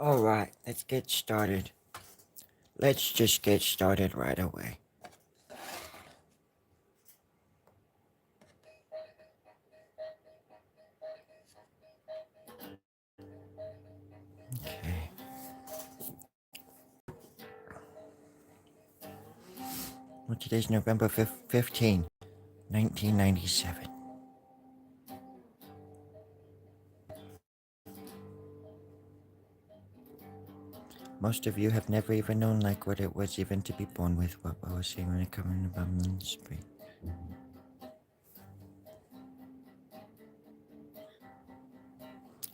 Alright, let's get started. Let's just get started right away. Okay. Well, today's November 15, 1997. Most of you have never even known like what it was even to be born with what I was saying when I come in the spring.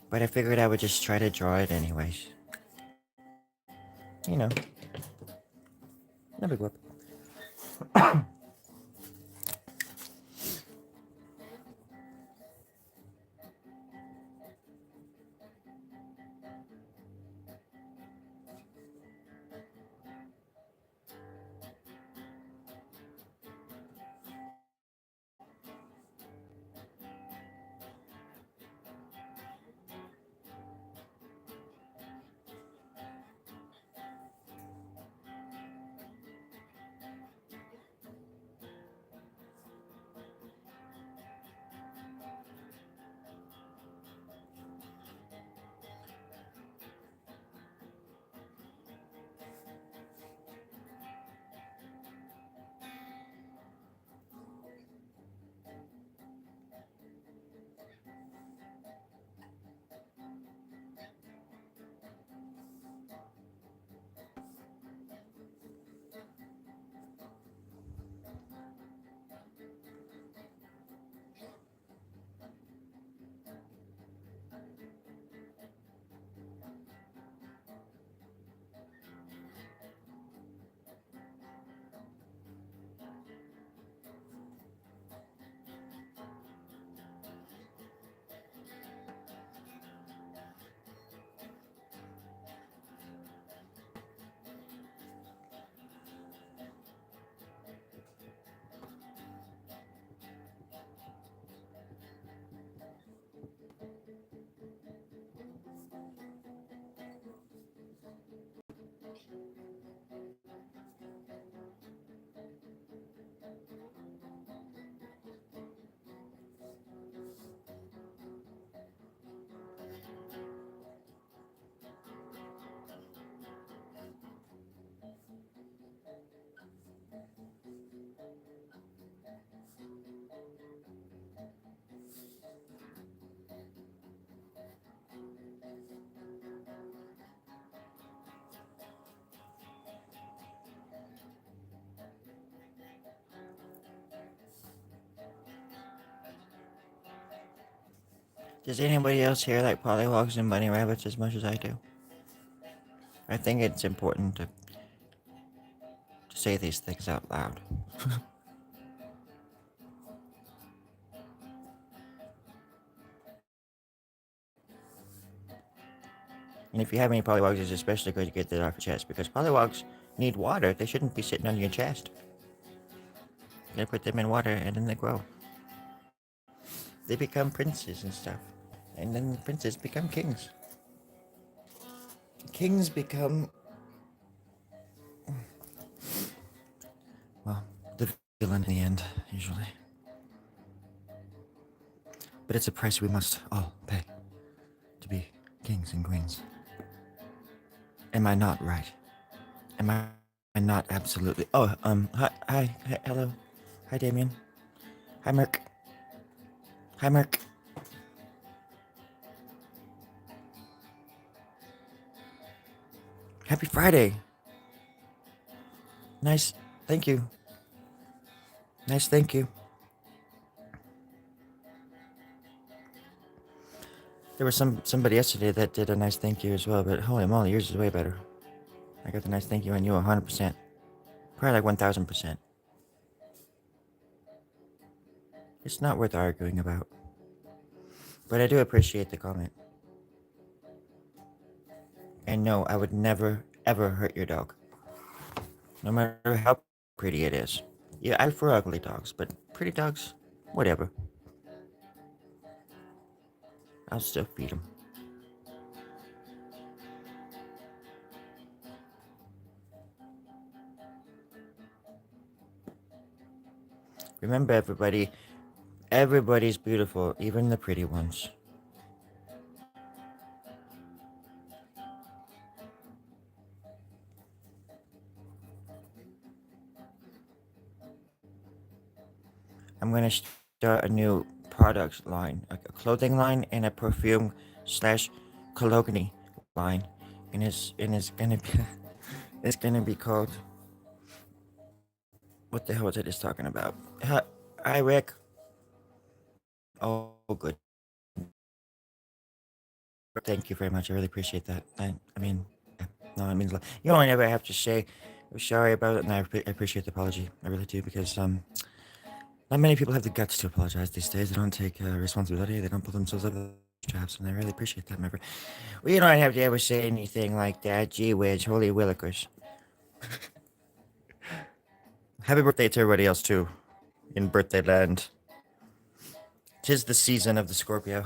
But I figured I would just try to draw it anyways. You know, no big whoop. Does anybody else here like pollywogs and bunny rabbits as much as I do? I think it's important to say these things out loud. And if you have any pollywogs, it's especially good to get that off your chest because pollywogs need water. They shouldn't be sitting on your chest. You gotta put them in water and then they grow. They become princes and stuff. And then princes become kings. Kings become, well, the villain in the end, usually. But it's a price we must all pay to be kings and queens. Am I not right? Am I not absolutely? Oh, hi, hello. Hi, Damien. Hi, Merc. Hi, Merc. Happy Friday. Nice. Thank you. Nice, thank you. There was somebody yesterday that did a nice thank you as well, but holy moly, yours is way better. I got the nice thank you on you 100%. Probably like 1000%. It's not worth arguing about. But I do appreciate the comment. And no, I would never, ever hurt your dog. No matter how pretty it is. Yeah, I prefer ugly dogs, but pretty dogs, whatever. I'll still feed them. Remember, everybody, everybody's beautiful, even the pretty ones. I'm gonna start a new product line, a clothing line and a perfume slash cologne line, and it's gonna be it's gonna be called, what the hell was I just talking about? Hi, Rick. Oh, good. Thank you very much. I really appreciate that. I mean, yeah, no, it means a lot. You only ever have to say sorry about it, and I appreciate the apology. I really do, because not many people have the guts to apologize these days. They don't take responsibility. They don't put themselves up the traps, and I really appreciate that, member. Well, you don't have to ever say anything like that. Gee whiz, holy willikers. Happy birthday to everybody else too, in birthday land. 'Tis the season of the Scorpio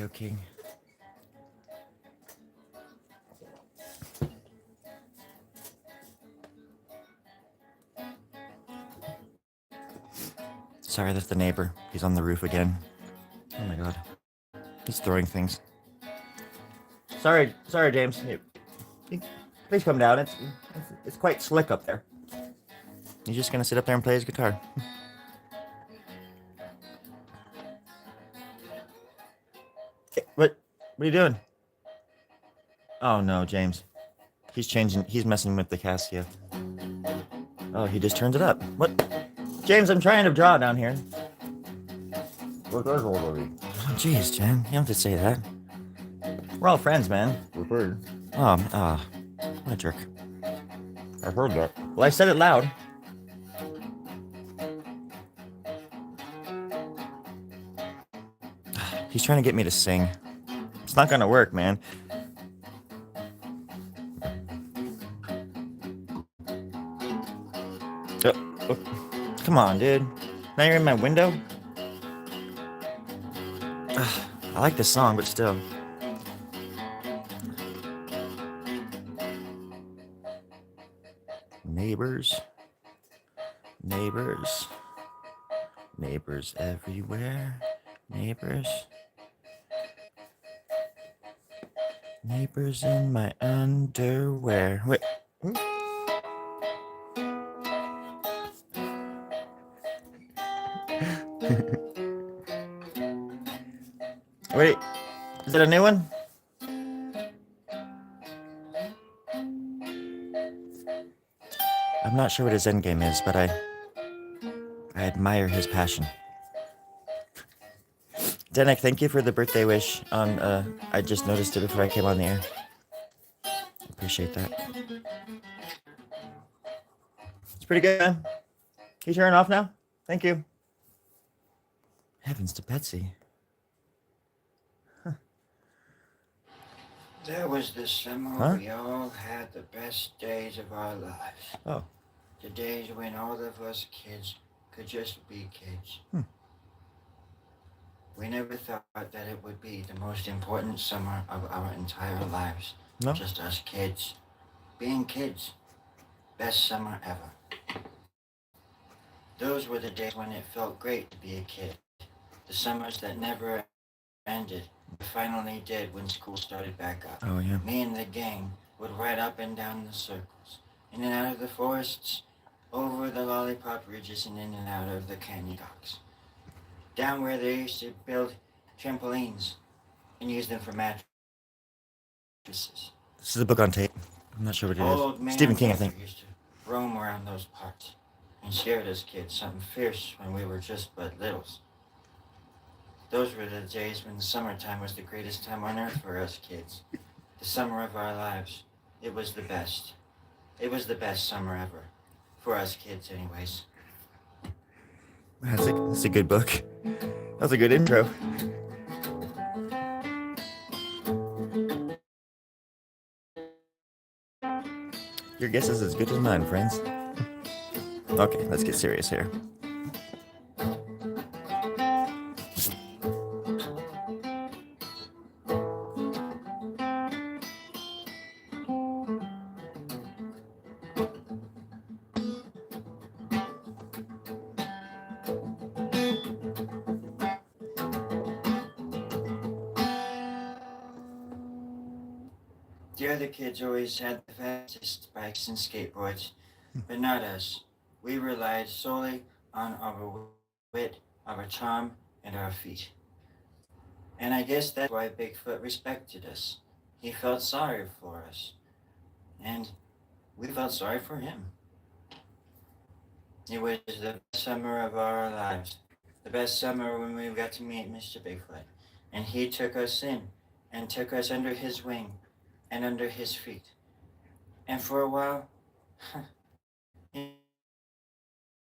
King. Sorry, that's the neighbor. He's on the roof again. Oh my god. He's throwing things. Sorry, James. Please come down. It's quite slick up there. He's just gonna sit up there and play his guitar. What are you doing? Oh no, James. He's messing with the Casio. Oh, he just turned it up. What? James, I'm trying to draw down here. Oh, jeez, Jen. You don't have to say that. We're all friends, man. What a jerk. I heard that. Well, I said it loud. He's trying to get me to sing. It's not gonna work, man. Oh, come on, dude. Now you're in my window? I like this song, but still. Neighbors. Neighbors. Neighbors everywhere. Neighbors. Neighbors in my underwear. Wait. Wait. Is it a new one? I'm not sure what his endgame is, but I admire his passion. Denik, thank you for the birthday wish on I just noticed it before I came on the air. Appreciate that. It's pretty good, man. Can you turn it off now? Thank you. Heavens to Betsy. Huh. That was the summer we all had the best days of our lives. Oh. The days when all of us kids could just be kids. We never thought that it would be the most important summer of our entire lives. No? Just us kids. Being kids. Best summer ever. Those were the days when it felt great to be a kid. The summers that never ended. Finally did when school started back up. Oh, yeah. Me and the gang would ride up and down the circles, in and out of the forests, over the lollipop ridges and in and out of the candy docks. Down where they used to build trampolines and use them for mattresses. This is a book on tape. I'm not sure what it Old is. man Stephen King, I think. used to roam around those parts and scared us kids something fierce when we were just but littles. Those were the days when the summertime was the greatest time on earth for us kids. The summer of our lives. It was the best. It was the best summer ever. For us kids, anyways. That's a good book. That was a good intro. Your guess is as good as mine, friends. Okay, let's get serious here. The other kids always had the fastest bikes and skateboards, but not us. We relied solely on our wit, our charm, and our feet. And I guess that's why Bigfoot respected us. He felt sorry for us, and we felt sorry for him. It was the best summer of our lives. The best summer when we got to meet Mr. Bigfoot. And he took us in and took us under his wing and under his feet. And for a while, you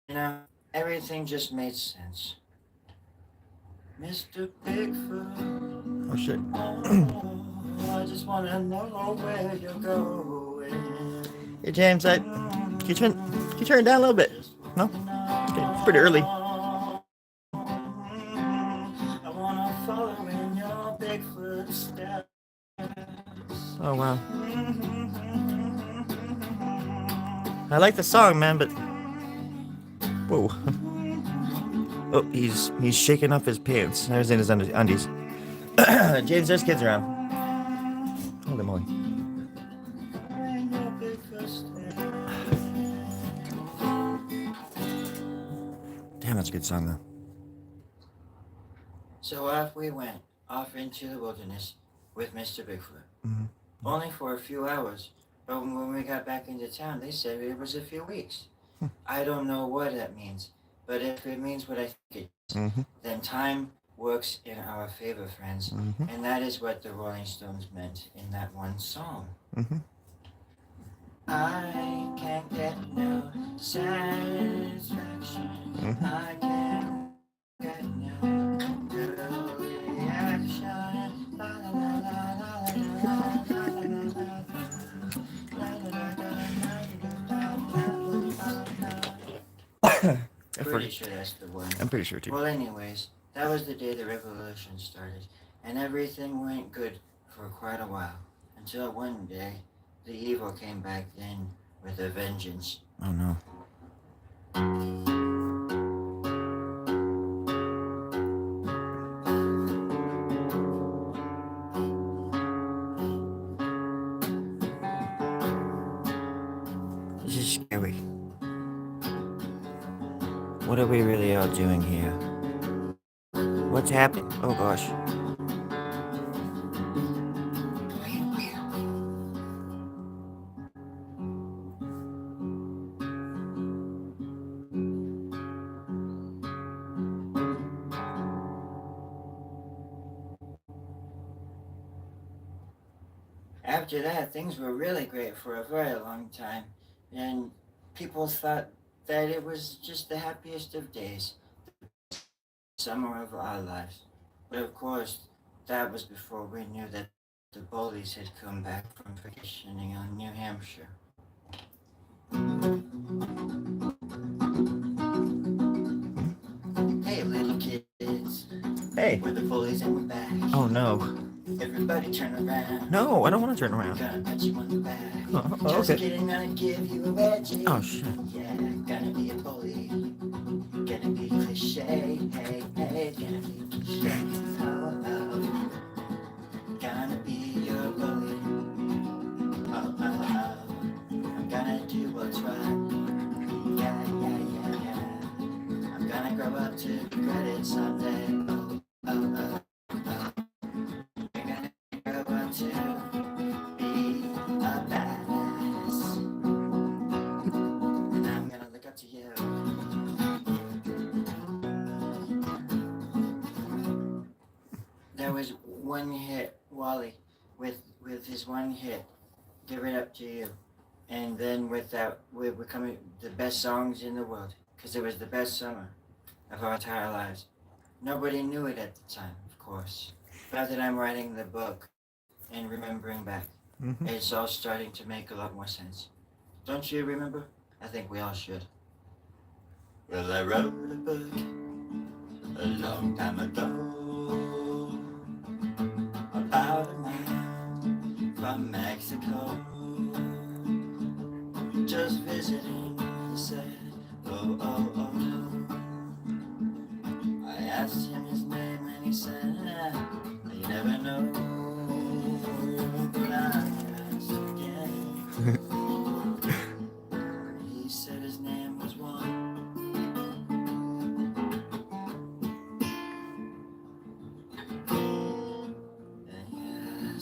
know, everything just made sense. Mr. Bigfoot, Oh shit. oh, I just want to know where you're going. Hey James, can you turn it down a little bit? No? Okay, it's pretty early. I wanna follow in your big footsteps. Oh wow. I like the song, man, but whoa. Oh, he's shaking off his pants. There's in his undies. James, there's kids around. Holy moly. Damn, that's a good song, though. So off we went, off into the wilderness with Mr. Bigfoot. Mm-hmm. Only for a few hours, but when we got back into town, they said it was a few weeks. I don't know what that means, but if it means what I think it is, then time works in our favor, friends. And that is what the Rolling Stones meant in that one song. I can't get no satisfaction. I can't get no reaction. La, la, la, la, la, la, Pretty sure that's the one. I'm pretty sure too. Well, anyways, that was the day the revolution started, and everything went good for quite a while, until one day, the evil came back in with a vengeance. Oh no. This is scary. What are we really all doing here? What's happening? Oh gosh. After that, things were really great for a very long time, and people thought that it was just the happiest of days, the summer of our lives. But of course, that was before we knew that the bullies had come back from vacationing on New Hampshire. Hey, little kids. Hey. We're the bullies and we're back. Oh no. Everybody turn around. No, I don't want to turn around. Gonna pat you on the back. Oh, Just okay. kidding, gonna give you a wedgie. Oh shit. Yeah, gonna be a bully. Gonna be cliche. Hey, hey, gonna be cliche. Oh, oh. Gonna be your bully. Oh, oh, oh. I'm gonna do what's right. Yeah, yeah, yeah, yeah. I'm gonna grow up to regret it someday. Oh, oh, oh. To be a badass, and I'm gonna look up to you. There was one hit, Wally, with his one hit, Give It Up to You, and then with that, we're becoming the best songs in the world, because it was the best summer of our entire lives. Nobody knew it at the time, of course. Now that I'm writing the book, and remembering back, it's all starting to make a lot more sense. Don't you remember? I think we all should. Well, I wrote a book a long time ago about a man from Mexico just visiting. He said, oh, oh, oh. I asked him his name and he said, you never know.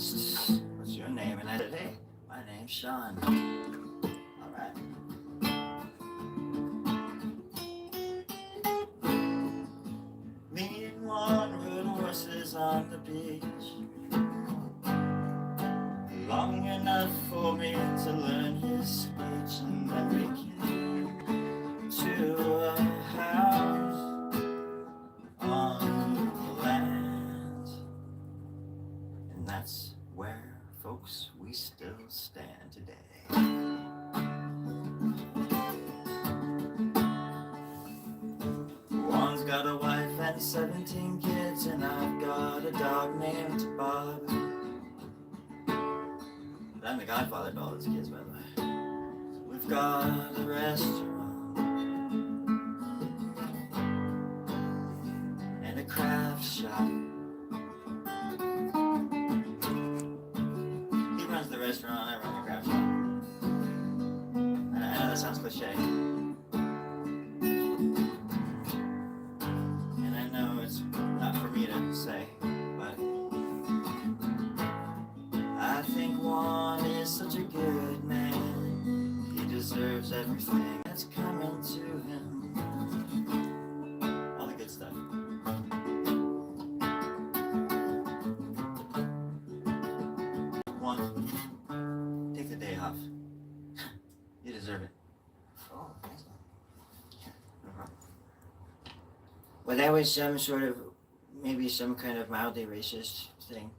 asked, "What's your name?" And I said, "Hey, my name's Sean." All right. Me and one rode horses on the beach, long enough for me to learn his speech, and then we came to a house on the land, and that's where, folks, we still stand today. One's got a wife and 17 kids, and I've got a dog named Bob. I'm the godfather to all those kids, by the way. We've got a restaurant and a craft shop. He runs the restaurant, I run the craft shop. I know that sounds cliche. And I know it's not for me to say, but I think one is such a good man. He deserves everything that's coming to him. All the good stuff. One, take the day off. You deserve it. Oh, thanks. No problem. Well, that was some sort of, maybe some kind of mildly racist thing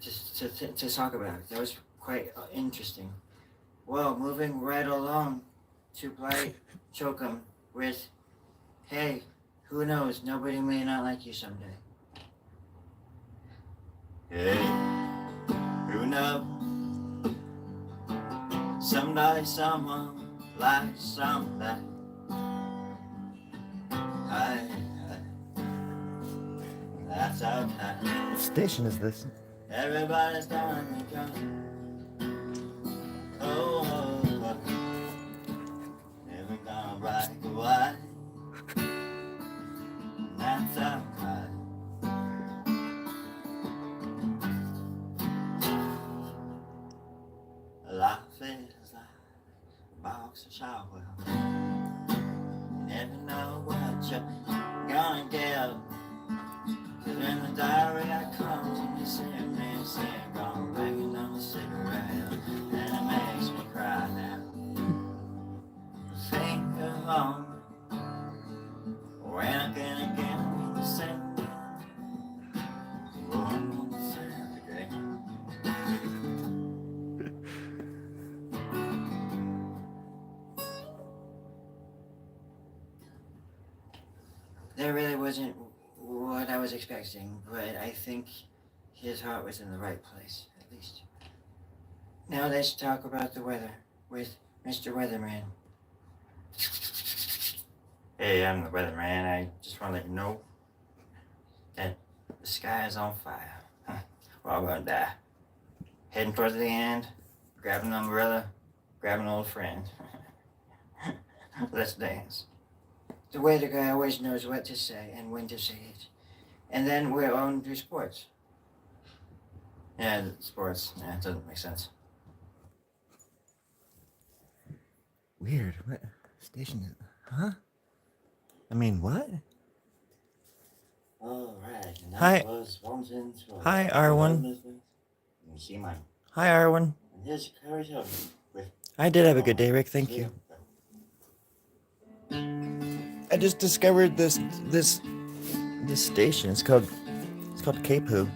to talk about. That was quite interesting. Well, moving right along to Blight Chokum with, "Hey, who knows, nobody may not like you someday." Hey, who knows, someday someone likes somebody. Hi, that's okay. What station is this? Everybody's gonna be coming. Oh, oh, oh. Never gonna break away. That's okay. Life is like a box of chocolates. You never know what you're gonna get. 'Cause in the diary I comes and you see me sitting, gone banging on the cigarette, and it makes me cry now. Think of home, when I can again be the same. That really wasn't what I was expecting, but I think his heart was in the right place, at least. Now let's talk about the weather with Mr. Weatherman. Hey, I'm the weatherman. I just want to let you know that the sky is on fire. We're all gonna die. Heading towards the end, grab an umbrella, grab an old friend. Let's dance. The weather guy always knows what to say and when to say it. And then we're on to sports. Yeah, sports. Yeah, it doesn't make sense. Weird. What station is it? Huh? I mean, what? Alright, and that Hi. was Walton's Road. Hi, Arwen. You see mine. Hi, Arwen. And here's Courage Hilton with I did have a good day, Rick. Thank you. I just discovered this station. It's called Kepu.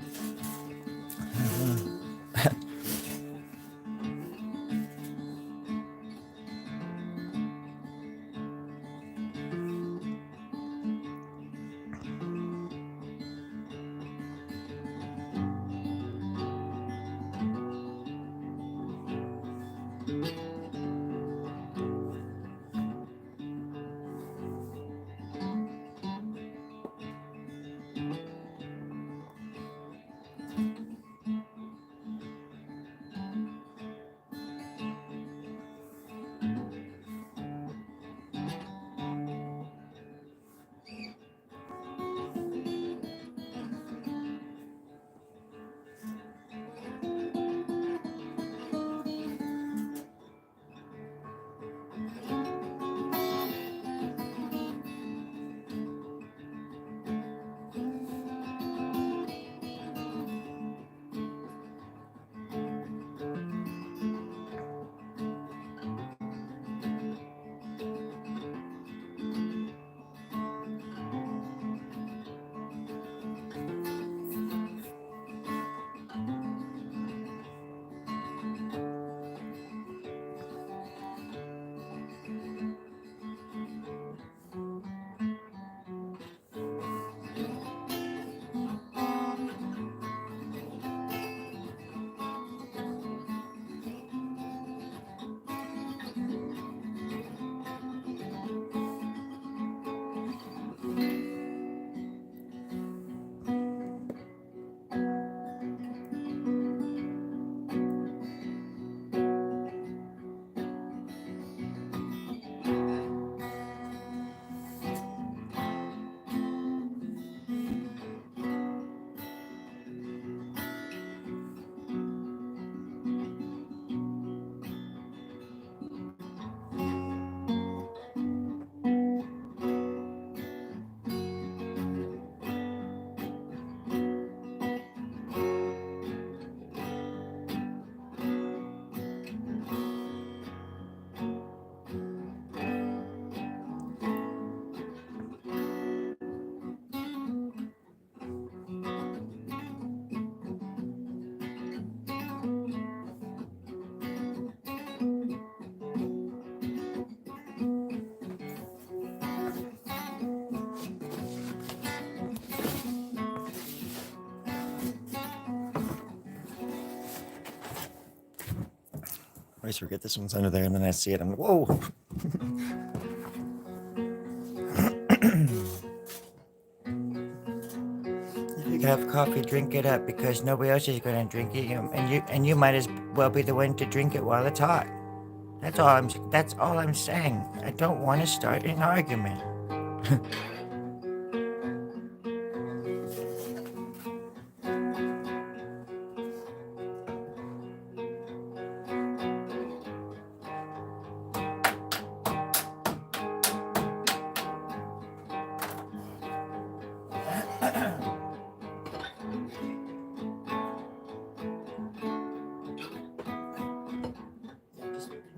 I always forget this one's under there, and then I see it. I'm like, whoa. If you have coffee, drink it up because nobody else is gonna drink it, and you might as well be the one to drink it while it's hot. That's all I'm saying. I don't want to start an argument.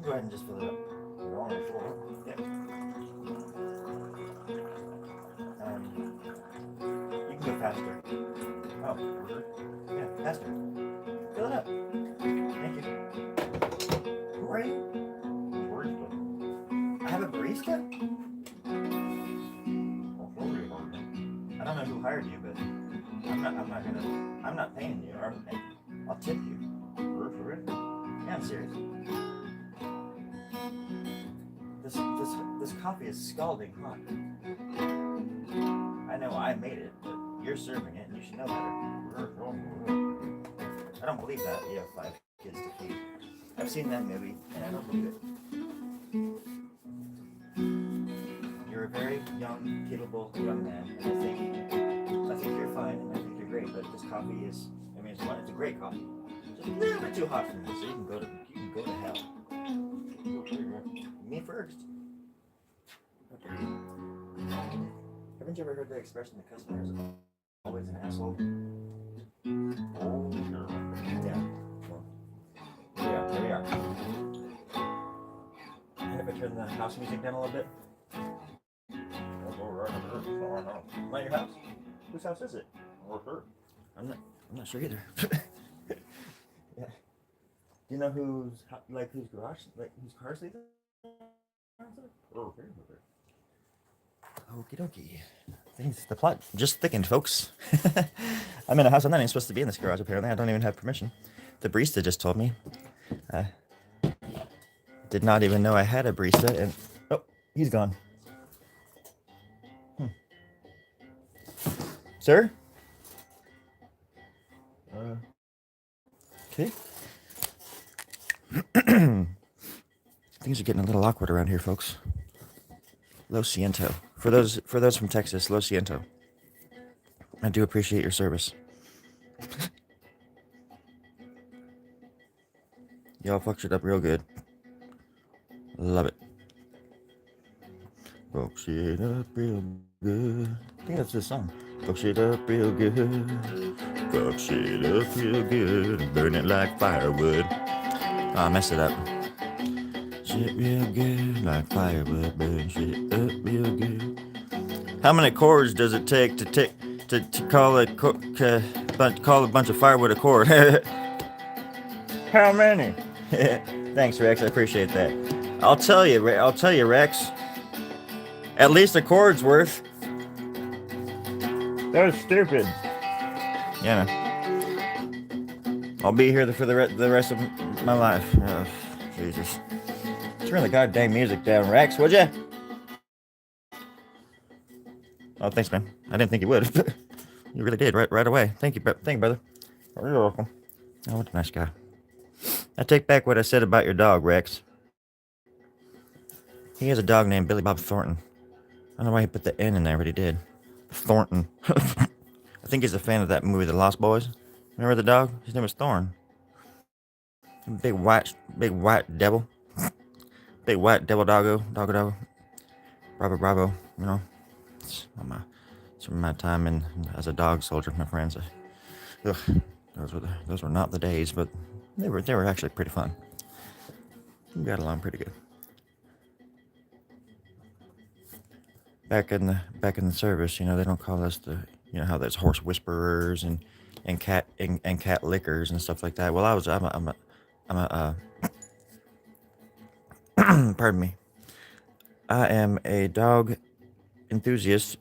Go ahead and just fill it up. You're on the floor. Yep. You can go faster. Oh, yeah, faster. Fill it up. Thank you. Who are you? Barista. I have a barista? I don't know who hired you, but I'm not paying you. I'll tip you. Yeah, I'm serious. This coffee is scalding hot. I know I made it, but you're serving it, and you should know better. I don't believe that you have 5 kids to feed. I've seen that movie, and I don't believe it. You're a very young, capable young man, and I think you're fine, and I think you're great. But this coffee is, it's a great coffee. Just a little bit too hot for me, so you can go to hell. Me first. Haven't you ever heard the expression the customer is always an asshole? Oh, no. Yeah. Well, here we are. And if I turn the house music down a little bit? Not your house? Whose house is it? I'm not sure either. Yeah. Do you know whose garage, whose car sleeps? Okie dokie. The plot just thickened, folks. I'm in a house. I'm not even supposed to be in this garage, apparently. I don't even have permission. The barista just told me. Did not even know I had a barista, and... Oh, he's gone. Sir? Okay. Things are getting a little awkward around here, folks. Lo siento. For those from Texas, lo siento. I do appreciate your service. Y'all fucked it up real good. Love it. Fucked it up real good. I think that's this song. Fucked it up real good. Fucked it up real good. Burn it like firewood. Oh, I messed it up. Shit real good like firewood. Burn shit up real good. How many chords does it take to call a bunch of firewood a chord? How many? Thanks, Rex. I appreciate that. I'll tell you, Rex. At least a chord's worth. That was stupid. Yeah. I'll be here for the rest of my life. Oh, Jesus. Turn the goddamn music down, Rex, would ya? Oh, thanks, man. I didn't think you would. You really did, right away. Thank you, brother. Oh, you're welcome. Oh, what a nice guy. I take back what I said about your dog, Rex. He has a dog named Billy Bob Thornton. I don't know why he put the N in there, but he did. Thornton. I think he's a fan of that movie, The Lost Boys. Remember the dog? His name was Thorn. Big white devil. Big white devil doggo. Bravo. You know, it's from my time as a dog soldier, my friends. Those were not the days, but they were actually pretty fun. We got along pretty good. Back in the service, they don't call us how there's horse whisperers and cat lickers and stuff like that. Well, I'm a pardon me. I am a dog enthusiast,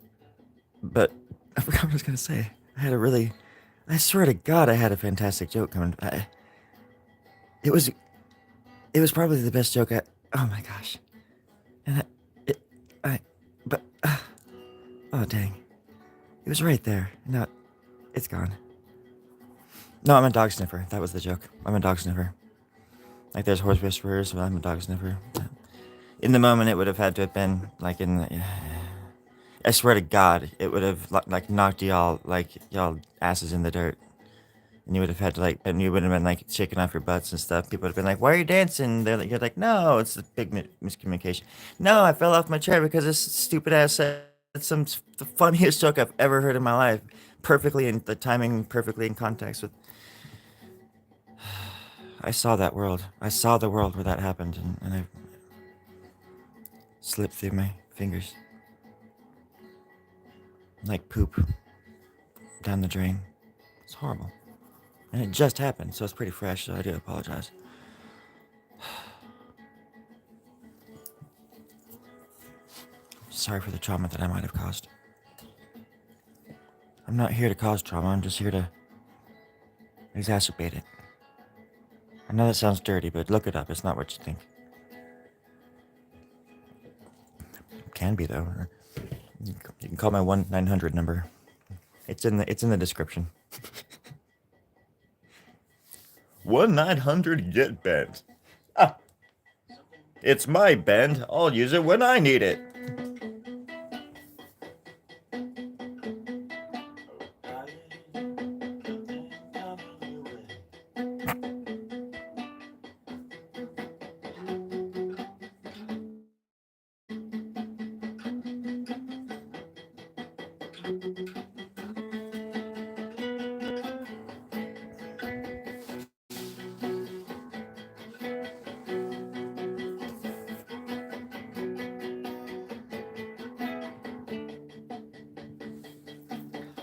but I forgot what I was gonna say. I swear to God, I had a fantastic joke coming. It was probably the best joke oh my gosh. And I, but, oh dang. It was right there. No, it's gone. No, I'm a dog sniffer. That was the joke. I'm a dog sniffer. Like there's horse whisperers, but I'm a dog sniffer. In the moment, it would have had to have been like in the, I swear to God, it would have like knocked y'all asses in the dirt. And you would have had to like, and you would have been like shaking off your butts and stuff. People would have been like, "Why are you dancing?" You're like, "No, it's a big miscommunication." No, I fell off my chair because this stupid ass said the funniest joke I've ever heard in my life. Perfectly in the timing, perfectly in context with. I saw that world. I saw the world where that happened, and I slipped through my fingers like poop down the drain. It's horrible. And it just happened, so it's pretty fresh, so I do apologize. Sorry for the trauma that I might have caused. I'm not here to cause trauma, I'm just here to exacerbate it. I know that sounds dirty, but look it up, it's not what you think. It can be, though. You can call my 1-900 number. It's in the description. 1-900 get bent. Ah, it's my bend. I'll use it when I need it.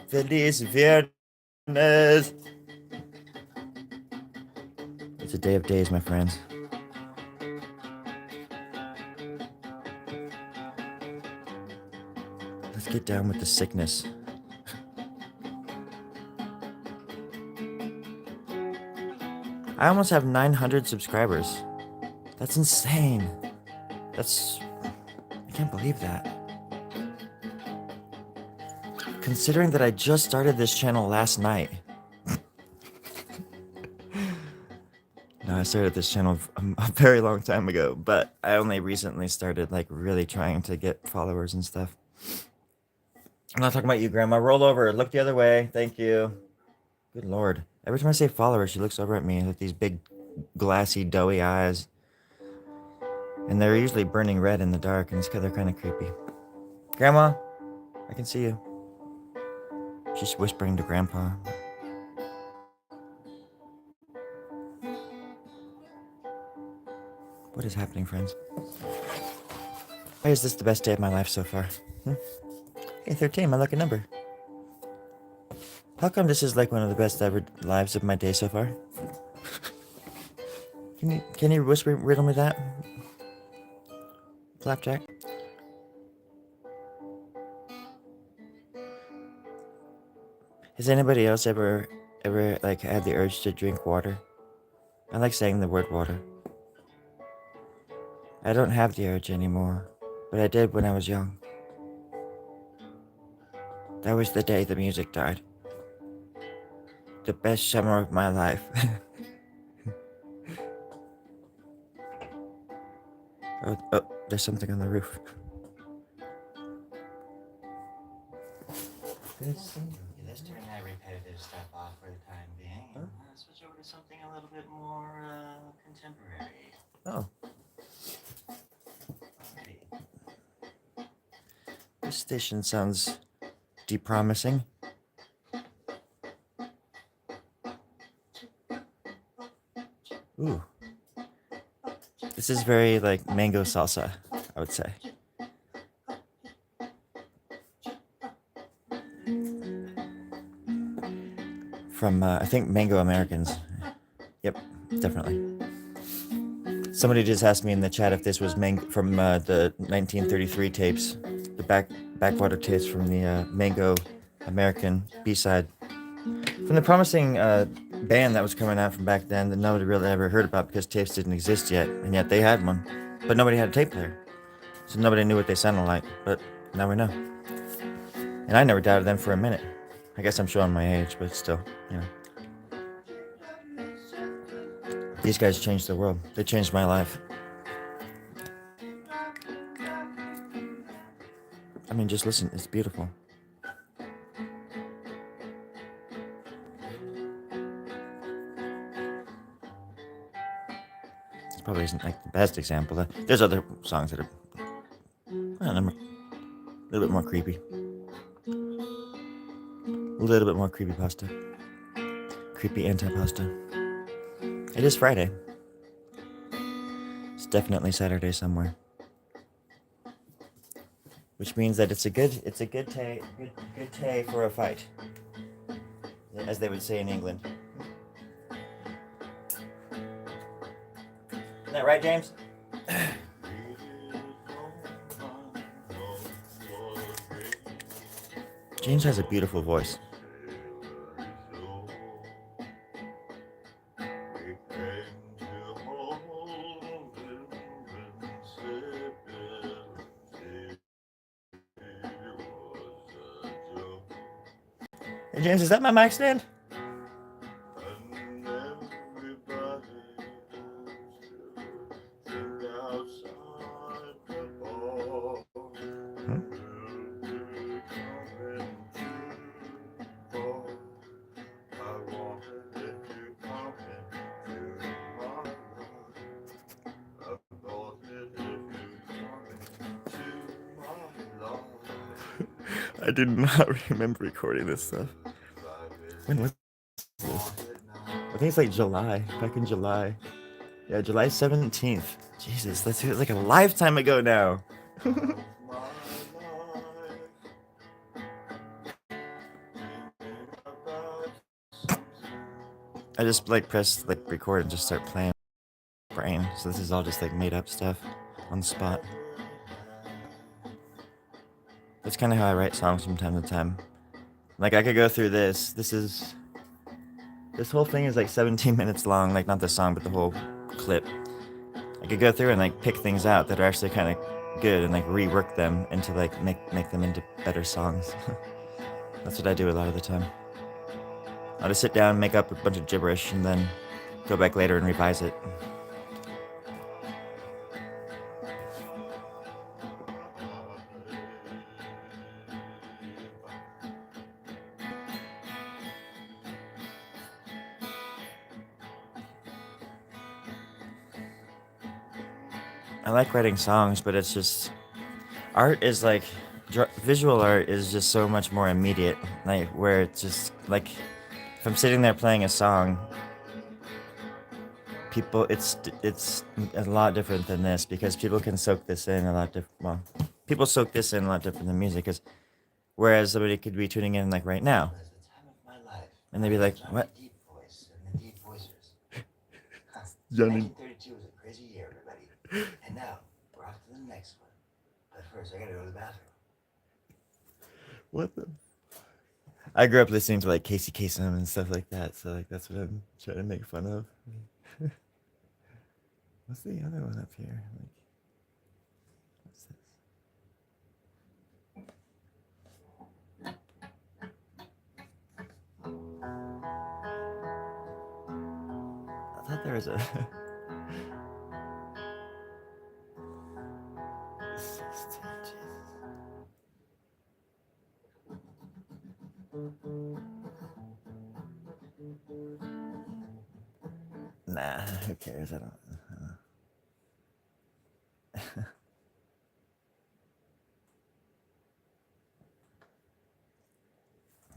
Feliz Viernes. It's a day of days, my friends. Let's get down with the sickness. I almost have 900 subscribers. That's insane. I can't believe that. Considering that I just started this channel last night. No, I started this channel a very long time ago, but I only recently started like really trying to get followers and stuff. I'm not talking about you, Grandma. Roll over. Look the other way. Thank you. Good Lord. Every time I say followers, she looks over at me with these big, glassy, doughy eyes. And they're usually burning red in the dark, and they're kind of creepy. Grandma, I can see you. She's whispering to Grandpa. What is happening, friends? Why is this the best day of my life so far? Hey, 13, my lucky number. How come this is like one of the best ever lives of my day so far? Can you riddle me that? Flapjack? Has anybody else ever like had the urge to drink water? I like saying the word water. I don't have the urge anymore, but I did when I was young. That was the day the music died. The best summer of my life. Oh, there's something on the roof. Let's turn that repetitive stuff off for the time being and switch over to something a little bit more contemporary. Oh. This station sounds depromising. Ooh. This is very like mango salsa, I would say. From, I think Mango Americans. Yep, definitely. Somebody just asked me in the chat if this was from the 1933 tapes, the backwater tapes from the Mango American B-side. From the promising band that was coming out from back then that nobody really ever heard about because tapes didn't exist yet, and yet they had one, but nobody had a tape player, so nobody knew what they sounded like. But now we know, and I never doubted them for a minute. I guess I'm showing my age, but still, you know. These guys changed the world. They changed my life. I mean, just listen. It's beautiful. This probably isn't like the best example. There's other songs that are, I don't know, a little bit more creepy. A little bit more creepy pasta. Creepy antipasta. It is Friday. It's definitely Saturday somewhere. Which means that it's a good day for a fight, as they would say in England. Isn't that right, James? James has a beautiful voice. Hey James, is that my mic stand? I did not remember recording this stuff. When was this? I think it's like July, back in July. Yeah, July 17th. Jesus, that feels like a lifetime ago now. I just like press like record and just start playing brain. So this is all just like made up stuff on the spot. That's kind of how I write songs from time to time. Like I could go through this. This whole thing is like 17 minutes long. Like not the song, but the whole clip. I could go through and like pick things out that are actually kind of good and like rework them into like make them into better songs. That's what I do a lot of the time. I'll just sit down, make up a bunch of gibberish, and then go back later and revise it. I like writing songs, but it's just art is like visual art is just so much more immediate. Like where it's just like if I'm sitting there playing a song, people it's a lot different than this because people can soak this in a lot different. Well, people soak this in a lot different than music, because whereas somebody could be tuning in like right now, and they'd be like, "What?" Deep voice and the Deep Voicers. Johnny. 1932 was a crazy year, everybody. And now, we're off to the next one. But first, I gotta go to the bathroom. What the? I grew up listening to like Casey Kasem and stuff like that, so like that's what I'm trying to make fun of. What's the other one up here? Like, what's this? I thought there was a. 16, Jesus. Nah, who cares? I don't.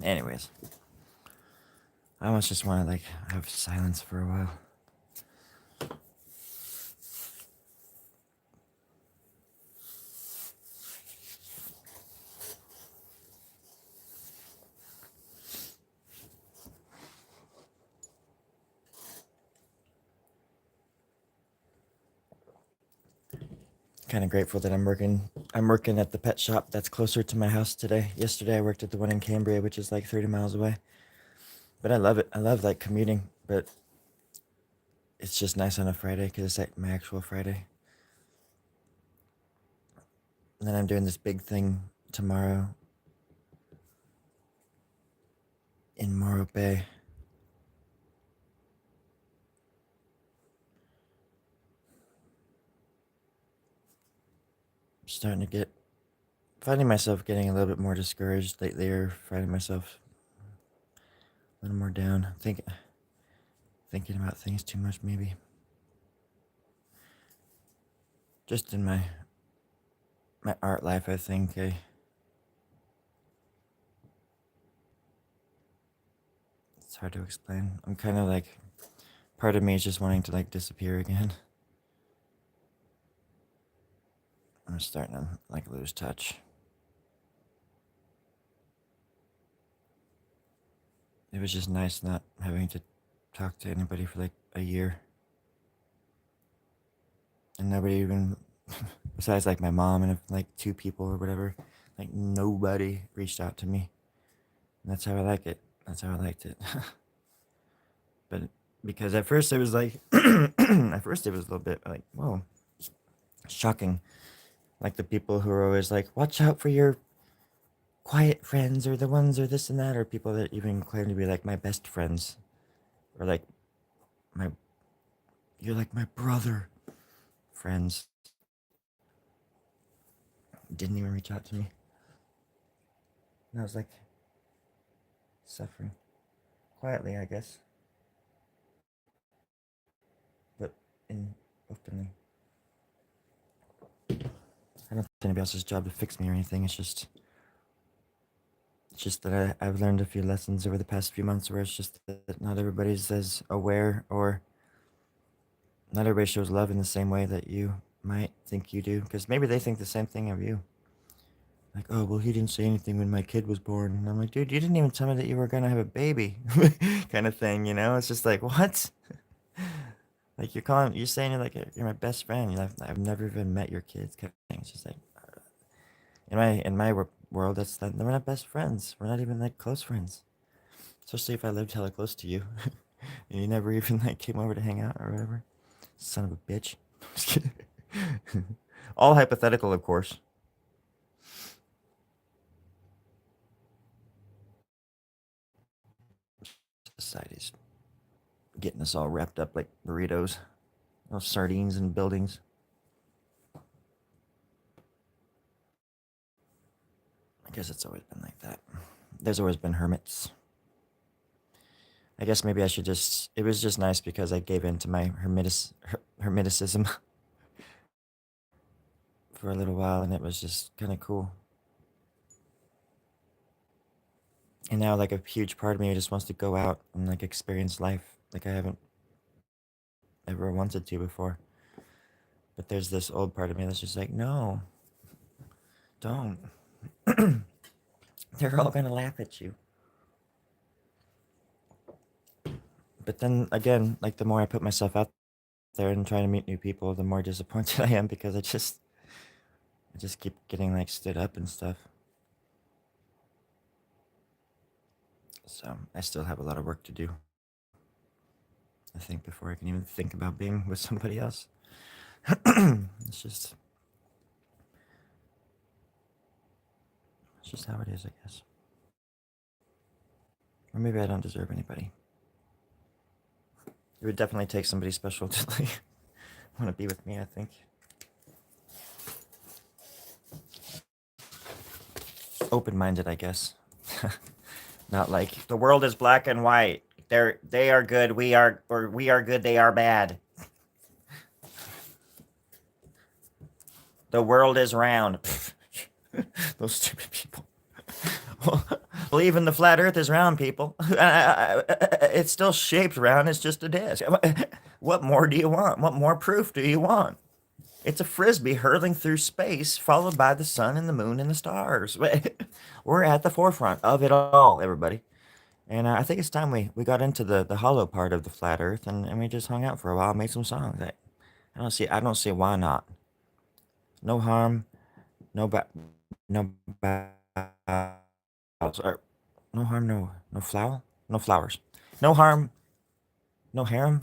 Anyways, I almost just want to like have silence for a while. Kind of grateful that I'm working at the pet shop that's closer to my house today. Yesterday I worked at the one in Cambria, which is like 30 miles away. But I love it. I love like commuting but it's just nice on a Friday because it's like my actual Friday. And then I'm doing this big thing tomorrow in Morro Bay. I'm starting to finding myself getting a little bit more discouraged lately, or finding myself a little more down. Thinking about things too much, maybe. Just in my art life, I think it's hard to explain. I'm kind of like, part of me is just wanting to like disappear again. I'm starting to like lose touch. It was just nice not having to talk to anybody for like a year. And nobody even, besides like my mom and like 2 people or whatever, like nobody reached out to me. And that's how I like it. That's how I liked it. But because at first it was like, at first it was a little bit like, whoa, shocking. Like the people who are always like, watch out for your quiet friends, or the ones, or this and that, or people that even claim to be like my best friends, or like you're like my brother friends, didn't even reach out to me. And I was like, suffering quietly, I guess, but openly. I don't think it's anybody else's job to fix me or anything. It's just that I've learned a few lessons over the past few months, where it's just that not everybody's as aware, or not everybody shows love in the same way that you might think you do, because maybe they think the same thing of you. Like, oh, well, he didn't say anything when my kid was born. And I'm like, dude, you didn't even tell me that you were going to have a baby, kind of thing, you know? It's just like, what? Like, you're saying you're my best friend. I've never even met your kids, kind of thing. It's just like, in my world, we're not best friends. We're not even like close friends. Especially if I lived hella close to you. And you never even like came over to hang out or whatever. Son of a bitch. Just kidding. All hypothetical, of course. Society's getting us all wrapped up like burritos. Those sardines and buildings. I guess it's always been like that. There's always been hermits. I guess maybe I should just... It was just nice because I gave in to my hermeticism for a little while, and it was just kind of cool. And now, like, a huge part of me just wants to go out and, like, experience life like I haven't ever wanted to before. But there's this old part of me that's just like, no, don't. They're all gonna laugh at you. But then again, like, the more I put myself out there and try to meet new people, the more disappointed I am, because I just keep getting like stood up and stuff. So I still have a lot of work to do, I think, before I can even think about being with somebody else. It's just how it is, I guess. Or maybe I don't deserve anybody. It would definitely take somebody special to like want to be with me, I think. Open-minded, I guess. Not like the world is black and white. They are good, we are good, they are bad. The world is round. Those stupid people. Believe in the flat earth is round, people. It's still shaped round, it's just a disc. What more do you want? What more proof do you want? It's a frisbee hurtling through space, followed by the sun and the moon and the stars. We're at the forefront of it all, everybody. And I think it's time we got into the hollow part of the flat earth, and we just hung out for a while, made some songs. I don't see why not. No harm, no bad, no bad. No harm, no foul, no flowers. No harm, No harem.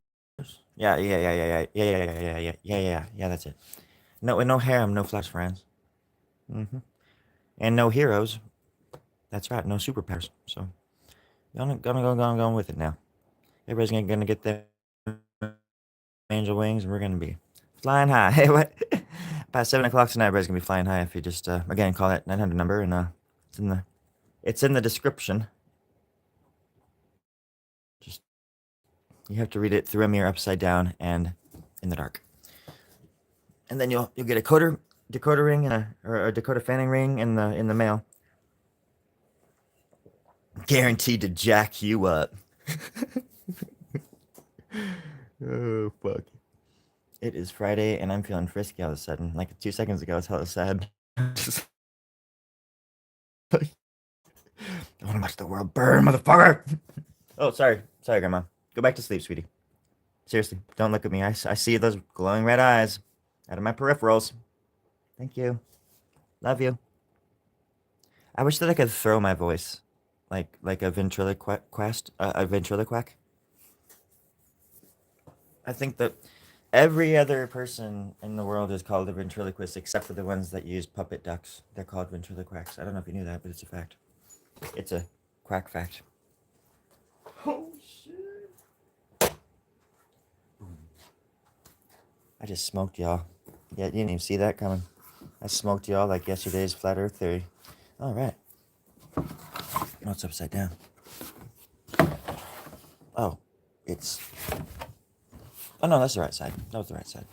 Yeah, yeah, yeah, yeah, yeah, yeah, yeah, yeah, yeah, yeah, yeah, yeah, yeah. That's it. No harem, no flash friends. And no heroes. That's right, no superpowers. So gonna go with it now. Everybody's gonna get their angel wings, and we're gonna be flying high. Hey, what? By 7 o'clock tonight, everybody's gonna be flying high. If you just again call that 900 number, and it's in the description. Just you have to read it through a mirror upside down and in the dark, and then you'll get a decoder ring and a Dakota Fanning ring in the mail, guaranteed to jack you up. Oh fuck! It is Friday, and I'm feeling frisky all of a sudden. Like 2 seconds ago, I was hella sad. Just like, I want to watch the world burn, motherfucker. Oh, sorry, Grandma. Go back to sleep, sweetie. Seriously, don't look at me. I see those glowing red eyes out of my peripherals. Thank you. Love you. I wish that I could throw my voice, like a ventriloquist, a ventriloquac. I think that every other person in the world is called a ventriloquist except for the ones that use puppet ducks. They're called ventriloquacs. I don't know if you knew that, but it's a fact. It's a quack fact. Oh shit! I just smoked y'all. Yeah, you didn't even see that coming. I smoked y'all like yesterday's flat Earth theory. All right. Oh, it's upside down. Oh, it's. Oh no, that's the right side. That was the right side.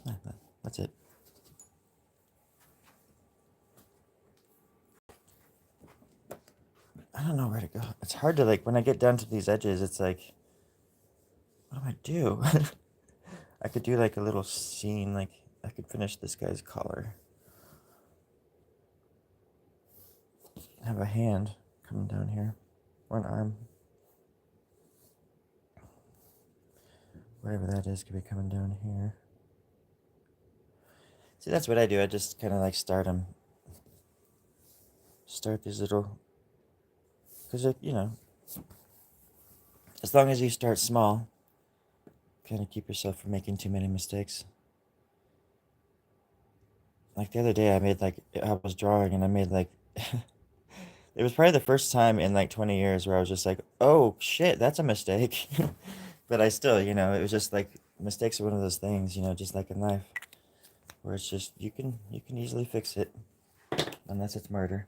Yeah, that's it. I don't know where to go. It's hard to like when I get down to these edges. It's like, what do I do? I could do like a little scene. Like I could finish this guy's collar. Have a hand coming down here, or an arm. Whatever that is could be coming down here. See, that's what I do. I just kind of like start them. Start these little. Because, as long as you start small, kind of keep yourself from making too many mistakes. Like the other day, I was drawing and I made like. It was probably the first time in like 20 years where I was just like, oh shit, that's a mistake. But I still, it was just like mistakes are one of those things, just like in life, where it's just you can easily fix it, unless it's murder,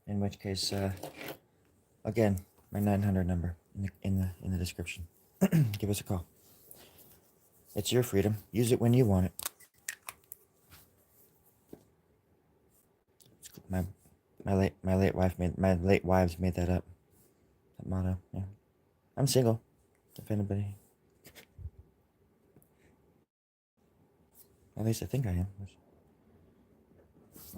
in which case, again, my 900 number in the description. Give us a call. It's your freedom. Use it when you want it. My late wives made that up. That motto. Yeah. I'm single. If anybody. At least I think I am. It's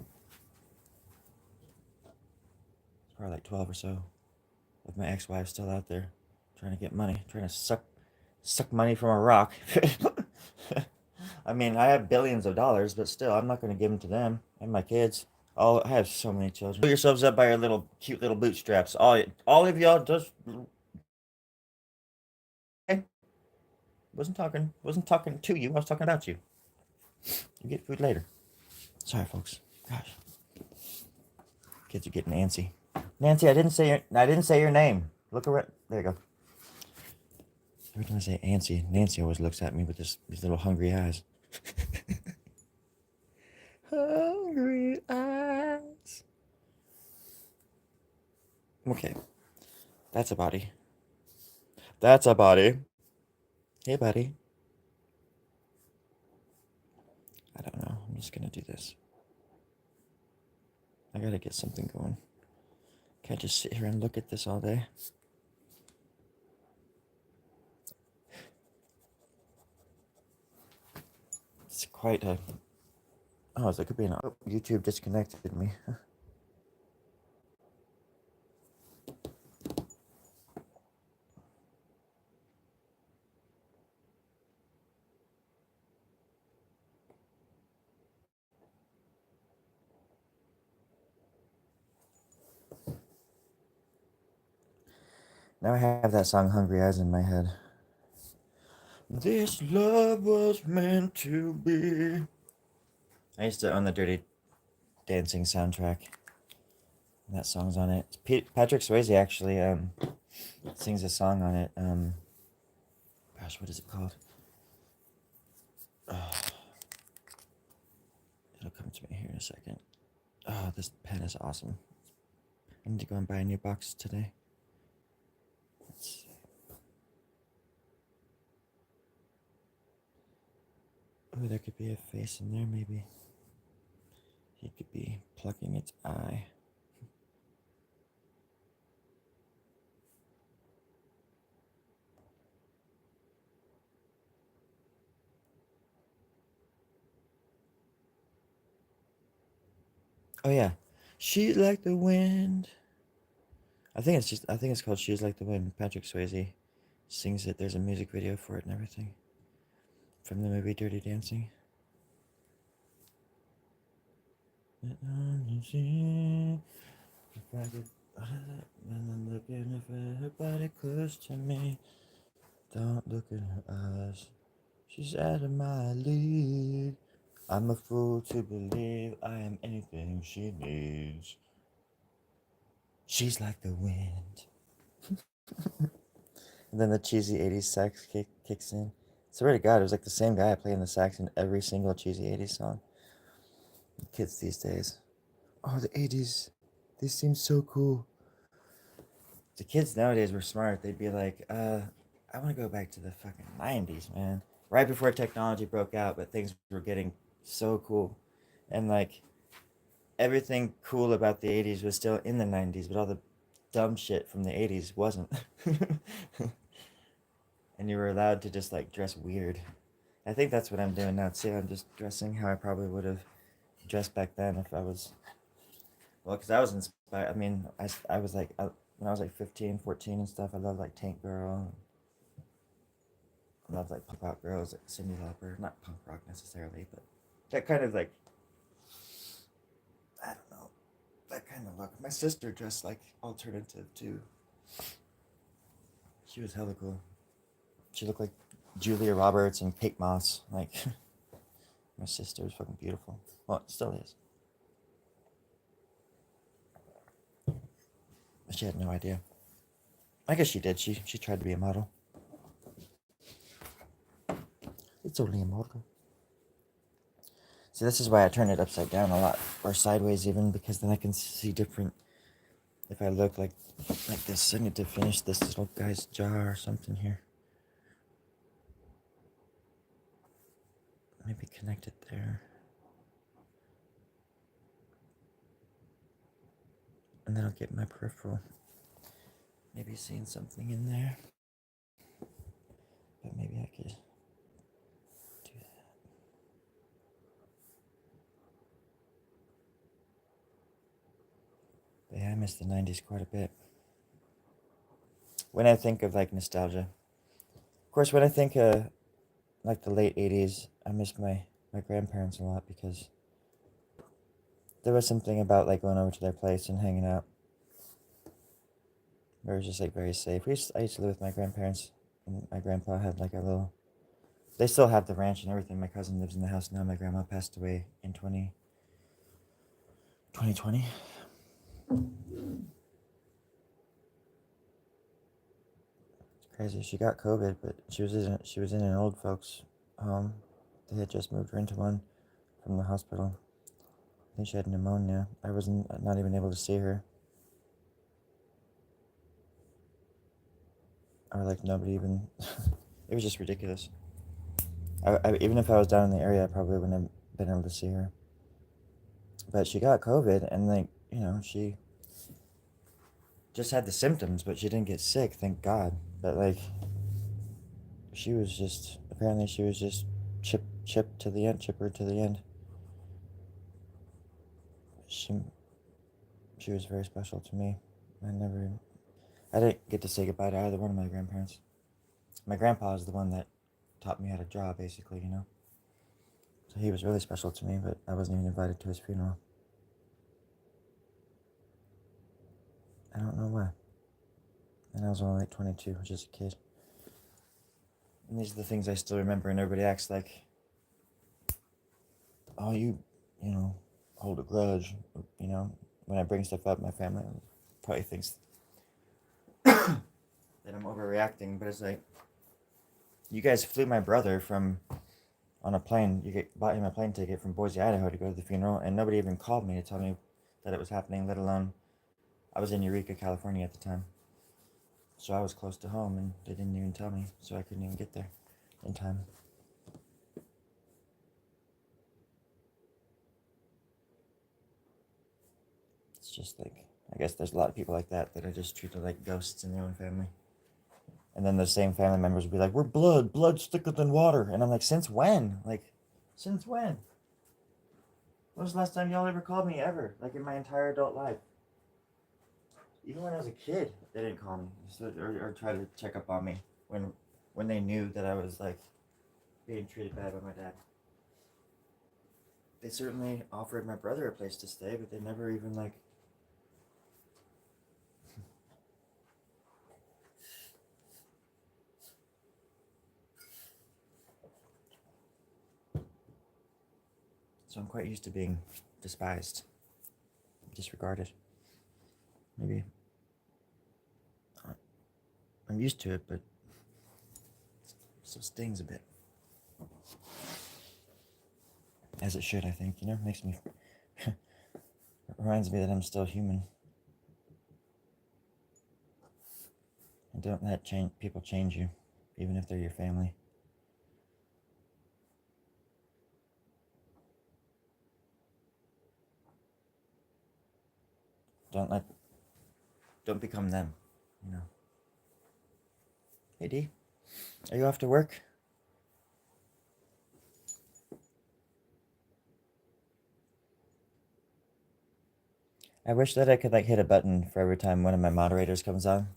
probably like 12 or so. With my ex-wife still out there, trying to get money, trying to suck money from a rock. I mean, I have billions of dollars, but still, I'm not going to give them to them and my kids. I have so many children. Pull yourselves up by your cute little bootstraps. All of y'all just. Okay. Wasn't talking to you. I was talking about you. You get food later. Sorry, folks. Gosh, kids are getting antsy. Nancy, I didn't say your name. Look around. There you go. Every time I say Nancy always looks at me with these little hungry eyes. Hungry eyes. Okay. That's a body. That's a body. Hey, buddy. I don't know. I'm just gonna do this. I gotta get something going. Can't just sit here and look at this all day. It's quite a. Oh, there could be an. Oh, YouTube disconnected me. Now I have that song Hungry Eyes in my head. This love was meant to be. I used to own the Dirty Dancing soundtrack. That song's on it. Patrick Swayze actually sings a song on it. Gosh, what is it called? Oh, it'll come to me here in a second. Oh, this pen is awesome. I need to go and buy a new box today. Let's see. Oh, there could be a face in there, maybe. He could be plucking its eye. Oh yeah, she's like the wind. I think it's called She's Like the Wind. Patrick Swayze sings it. There's a music video for it and everything from the movie Dirty Dancing. If I could, when I'm looking at her body close to me, don't look in her eyes. She's out of my league. I'm a fool to believe I am anything she needs. She's like the wind. And then the cheesy 80s sax kicks in. Swear to God, it was like the same guy playing the sax in every single cheesy 80s song. The kids these days. Oh, the 80s. They seem so cool. The kids nowadays were smart. They'd be like, I want to go back to the fucking 90s, man. Right before technology broke out, but things were getting so cool. And like, everything cool about the 80s was still in the 90s, but all the dumb shit from the 80s wasn't. And you were allowed to just like dress weird. I think that's what I'm doing now too. I'm just dressing how I probably would have dressed back then if I was, well, because I was inspired. I mean, I was like, when I was like 15, 14 and stuff, I loved like Tank Girl. I loved like punk rock girls like Cyndi Lauper. Not punk rock necessarily, but that kind of like, I don't know, that kind of look. My sister dressed like alternative too. She was hella cool. She looked like Julia Roberts and Kate Moss. Like, my sister was fucking beautiful. Well, it still is. But she had no idea. I guess she did. She tried to be a model. It's only a model. See, this is why I turn it upside down a lot, or sideways even, because then I can see different. If I look like this, I need to finish this little guy's jaw or something here. Maybe connect it there. And then I'll get my peripheral. Maybe seeing something in there. But maybe I could do that. But yeah, I miss the 90s quite a bit. When I think of like nostalgia, of course, when I think like the late 80s, I miss my grandparents a lot because there was something about like going over to their place and hanging out. It was just like very safe. I used to live with my grandparents, and my grandpa had like a little. They still have the ranch and everything. My cousin lives in the house now. My grandma passed away in 2020. It's crazy. She got COVID, but she was in an old folks home. They had just moved her into one from the hospital. I think she had pneumonia. I wasn't not even able to see her. Or like nobody even. It was just ridiculous. Even if I was down in the area, I probably wouldn't have been able to see her. But she got COVID, and like she just had the symptoms, but she didn't get sick, thank God. But like, she was just chipper to the end. She was very special to me. I didn't get to say goodbye to either one of my grandparents. My grandpa is the one that taught me how to draw, basically, So he was really special to me, but I wasn't even invited to his funeral. I don't know why. And I was only like 22, just a kid. And these are the things I still remember, and everybody acts like, oh, you know, hold a grudge. You know, when I bring stuff up, my family probably thinks that I'm overreacting, but it's like, you guys flew my brother from on a plane. Bought him a plane ticket from Boise, Idaho to go to the funeral, and nobody even called me to tell me that it was happening, let alone I was in Eureka, California at the time. So I was close to home, and they didn't even tell me, so I couldn't even get there in time. It's just like, I guess there's a lot of people like that are just treated like ghosts in their own family. And then the same family members would be like, we're blood's thicker than water. And I'm like, since when? Like, since when? When was the last time y'all ever called me ever? Like in my entire adult life. Even when I was a kid, they didn't call me or try to check up on me when they knew that I was like being treated bad by my dad. They certainly offered my brother a place to stay, but they never even like. So I'm quite used to being despised, disregarded. Maybe I'm used to it, but it still stings a bit. As it should, I think. You know, makes me. It reminds me that I'm still human. And don't let people change you, even if they're your family. Don't become them, you know. Hey D, are you off to work? I wish that I could like hit a button for every time one of my moderators comes on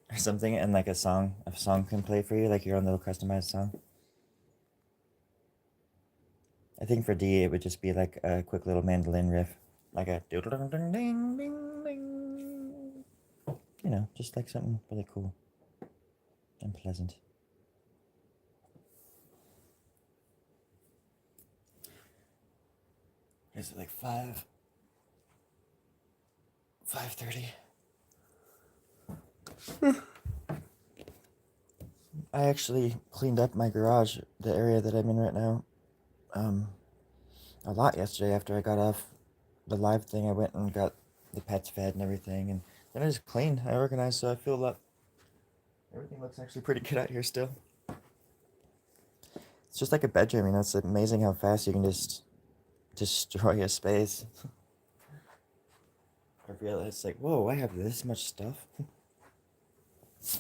or something, and like a song can play for you, like your own little customized song. I think for D it would just be like a quick little mandolin riff, like a doodle ding ding ding ding ding. You know, just like something really cool and pleasant. Is it like 5:30? I actually cleaned up my garage, the area that I'm in right now, a lot yesterday after I got off the live thing. I went and got the pets fed and everything, and then I just cleaned. I organized, so I feel that everything looks actually pretty good out here still. It's just like a bedroom, you know. It's amazing how fast you can just destroy a space. I realized, like, whoa, I have this much stuff.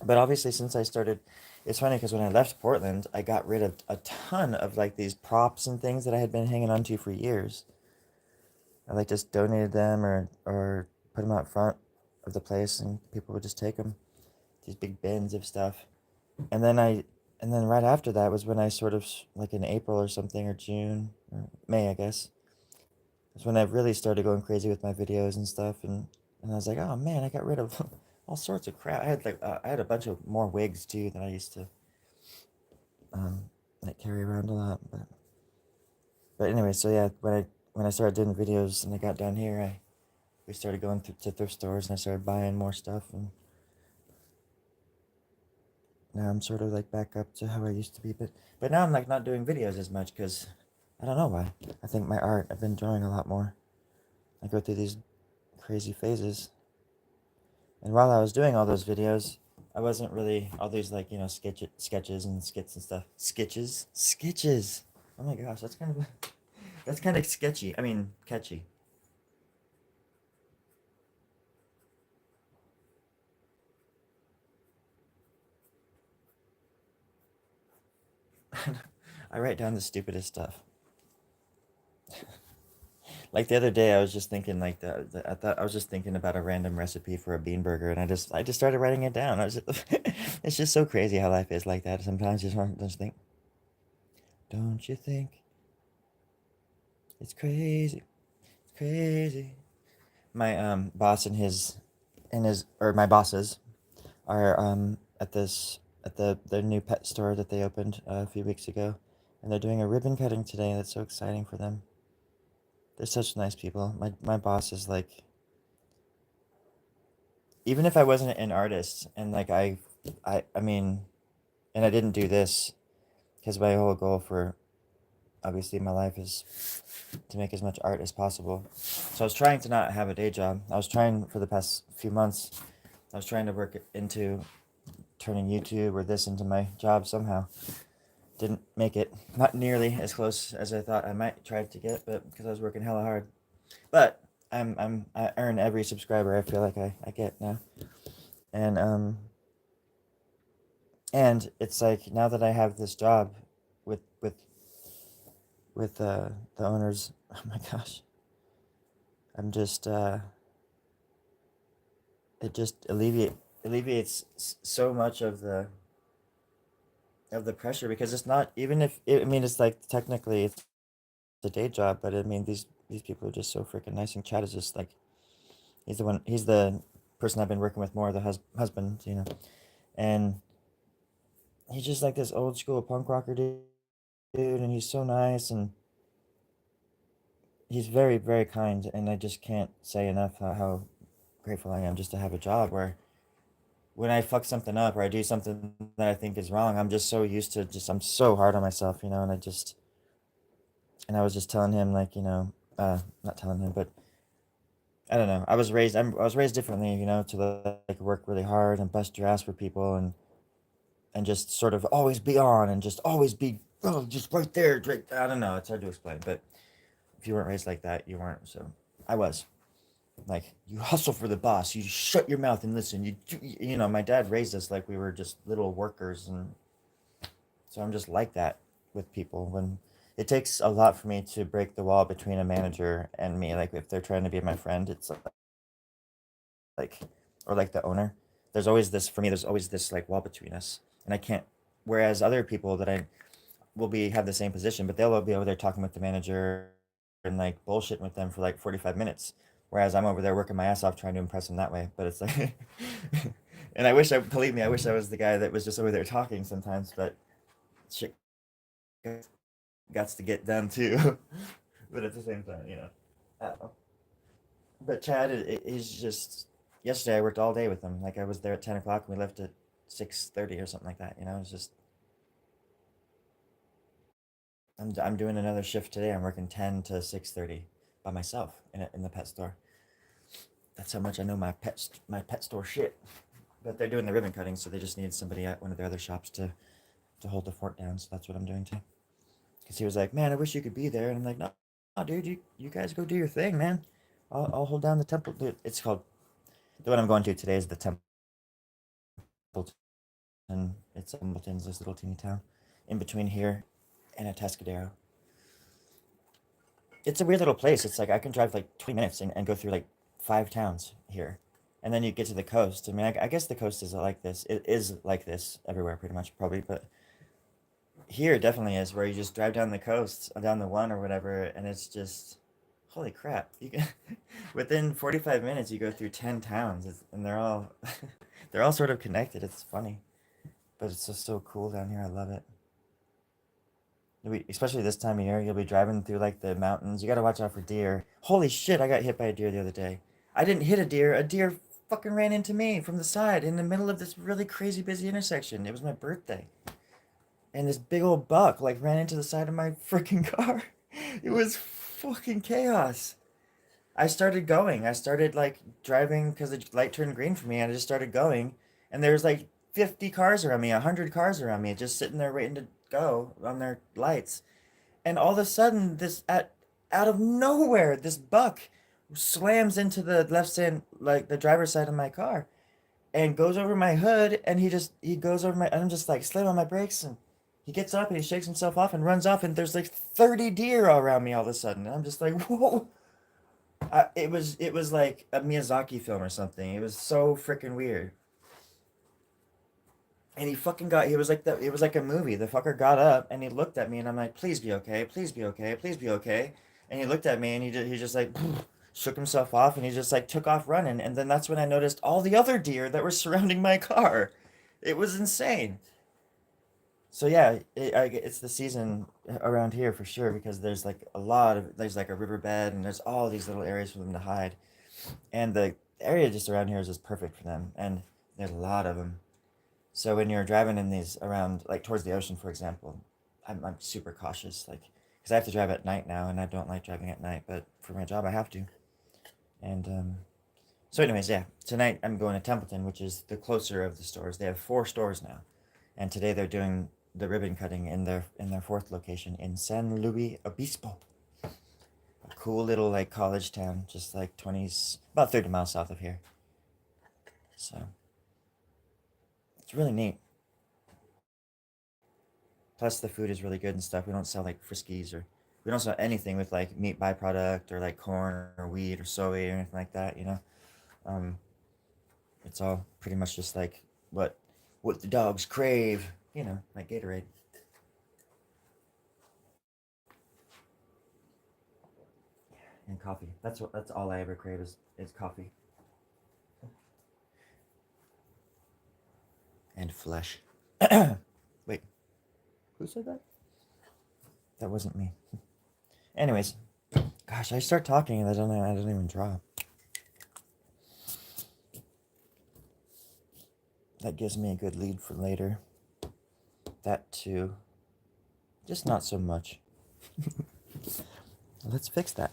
But obviously, since I started, it's funny because when I left Portland, I got rid of a ton of like these props and things that I had been hanging on to for years. I like just donated them or put them out front of the place, and people would just take them. These big bins of stuff. And then right after that was when I sort of, like in April or something, or June or May, I guess. That's when I really started going crazy with my videos and stuff, and I was like, oh man, I got rid of all sorts of crap. I had a bunch of more wigs too that I used to like carry around a lot, but anyway, so yeah, when I started doing videos and I got down here, we started going to thrift stores, and I started buying more stuff, and now I'm sort of like back up to how I used to be, but now I'm like not doing videos as much because I don't know why. I think my art, I've been drawing a lot more. I go through these crazy phases. And while I was doing all those videos, I wasn't really all these like, you know, sketches and skits and stuff. Sketches. Oh my gosh, that's kind of sketchy. I mean, catchy. I write down the stupidest stuff. Like the other day, I was just thinking like I thought I was just thinking about a random recipe for a bean burger, and I just started writing it down. It's just so crazy how life is like that. Sometimes you just think, don't you think it's crazy? It's crazy. My boss and his or my bosses are at their new pet store that they opened a few weeks ago, and they're doing a ribbon cutting today. That's so exciting for them. They're such nice people. My boss is like, even if I wasn't an artist and like I mean, and I didn't do this because my whole goal for obviously my life is to make as much art as possible. So I was trying to not have a day job. I was trying for the past few months. I was trying to work into turning YouTube or this into my job somehow. Didn't make it. Not nearly as close as I thought I might try to get, but because I was working hella hard. But I earn every subscriber I feel like I get now. And and it's like now that I have this job with the owners, oh my gosh. I'm just it just alleviates so much of the pressure because it's not even if I mean it's like technically it's a day job, but I mean these people are just so freaking nice, and Chad is just like he's the person I've been working with more, the husband, and he's just like this old school punk rocker dude, and he's so nice, and he's very very kind, and I just can't say enough how grateful I am just to have a job where when I fuck something up or I do something that I think is wrong, I'm just so used to I'm so hard on myself, and I was just telling him like, not telling him, but I don't know. I was raised differently, to like work really hard and bust your ass for people and just sort of always be on and just always be just right there. I don't know. It's hard to explain, but if you weren't raised like that, you weren't. So I was. Like you hustle for the boss. You just shut your mouth and listen. My dad raised us like we were just little workers, and so I'm just like that with people. When it takes a lot for me to break the wall between a manager and me. Like if they're trying to be my friend, it's like, or like the owner. There's always this for me. There's always this like wall between us, and I can't. Whereas other people that I will be have the same position, but they'll be over there talking with the manager and like bullshitting with them for like 45 minutes. Whereas I'm over there working my ass off trying to impress them that way. But it's like, and believe me, I wish I was the guy that was just over there talking sometimes, but shit got to get done too. But at the same time, I don't know. But Chad, he's just, yesterday I worked all day with him. Like I was there at 10 o'clock and we left at 6:30 or something like that. It's just, I'm doing another shift today. I'm working 10 to 6:30 by myself in the pet store. That's how much I know my pet store shit. But they're doing the ribbon cutting, so they just need somebody at one of their other shops to hold the fort down. So that's what I'm doing too. Because he was like, "Man, I wish you could be there," and I'm like, "No, no, dude, you guys go do your thing, man. I'll hold down the temple. Dude, it's called the one I'm going to today is the Templeton. It's Templeton's this little teeny town in between here and Atascadero. It's a weird little place. It's like I can drive like 20 minutes and go through like 5 towns here. And then you get to the coast. I mean, I guess the coast is like this. It is like this everywhere, pretty much, probably. But here it definitely is, where you just drive down the coast, down the one or whatever, and it's just, holy crap! Within 45 minutes, you go through 10 towns, and they're all, they're all sort of connected. It's funny, but it's just so cool down here. I love it. Especially this time of year, you'll be driving through like the mountains. You gotta watch out for deer. Holy shit! I got hit by a deer the other day. I didn't hit a deer. A deer fucking ran into me from the side in the middle of this really crazy busy intersection. It was my birthday, and this big old buck like ran into the side of my freaking car. It was fucking chaos. I started going. I started like driving because the light turned green for me, and I just started going. And there's like 50 cars around me, 100 cars around me, just sitting there waiting to go on their lights. And all of a sudden, out of nowhere, this buck slams into the left side, like the driver's side of my car, and goes over my hood. And he goes over my. And I'm just like slam on my brakes, and he gets up and he shakes himself off and runs off. And there's like 30 deer all around me all of a sudden. And I'm just like, whoa. It was like a Miyazaki film or something. It was so freaking weird. And he was like that. It was like a movie. The fucker got up and he looked at me, and I'm like, please be okay, please be okay, please be okay. And he looked at me, and he just like shook himself off and he just like took off running. And then that's when I noticed all the other deer that were surrounding my car. It was insane. So yeah, it's the season around here for sure because there's like there's like a riverbed and there's all these little areas for them to hide. And the area just around here is just perfect for them. And there's a lot of them. So when you're driving in these around, like towards the ocean, for example, I'm super cautious, like, because I have to drive at night now, and I don't like driving at night, but for my job I have to. And so, anyways, yeah, tonight I'm going to Templeton, which is the closer of the stores. They have 4 stores now, and today they're doing the ribbon cutting in their fourth location in San Luis Obispo, a cool little like college town, just like 20s, about 30 miles south of here. So it's really neat. Plus, the food is really good and stuff. We don't sell like Friskies or we don't sell anything with like meat byproduct or like corn or wheat or soy or anything like that. Um, it's all pretty much just like what the dogs crave. Like Gatorade and coffee. That's all I ever crave is coffee and flesh. Wait, who said that? That wasn't me. Anyways, gosh, I start talking and I don't even draw. That gives me a good lead for later. That too. Just not so much. Let's fix that.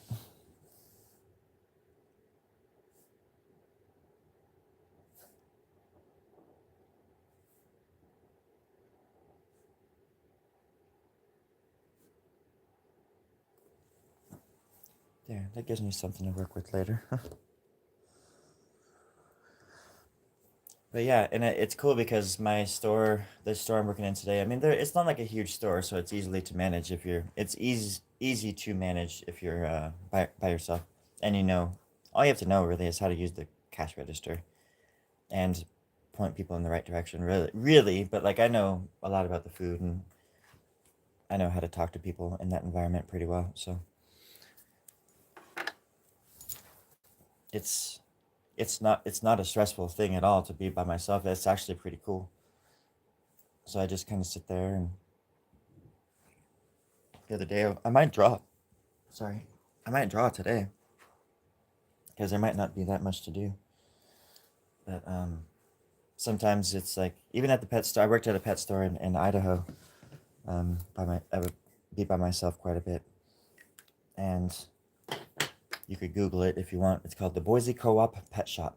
There, that gives me something to work with later. But yeah, and it's cool because the store I'm working in today, I mean, it's not like a huge store, so it's easily to manage if you're, it's easy to manage if you're by yourself. And all you have to know really is how to use the cash register and point people in the right direction, really, really. But like I know a lot about the food and I know how to talk to people in that environment pretty well. So it's it's not a stressful thing at all to be by myself. It's actually pretty cool. So I just kind of sit there and the other day I might draw. Sorry. I might draw today because there might not be that much to do. But sometimes it's like even at the pet store. I worked at a pet store in Idaho. I would be by myself quite a bit, and you could Google it if you want. It's called the Boise Co-op Pet Shop,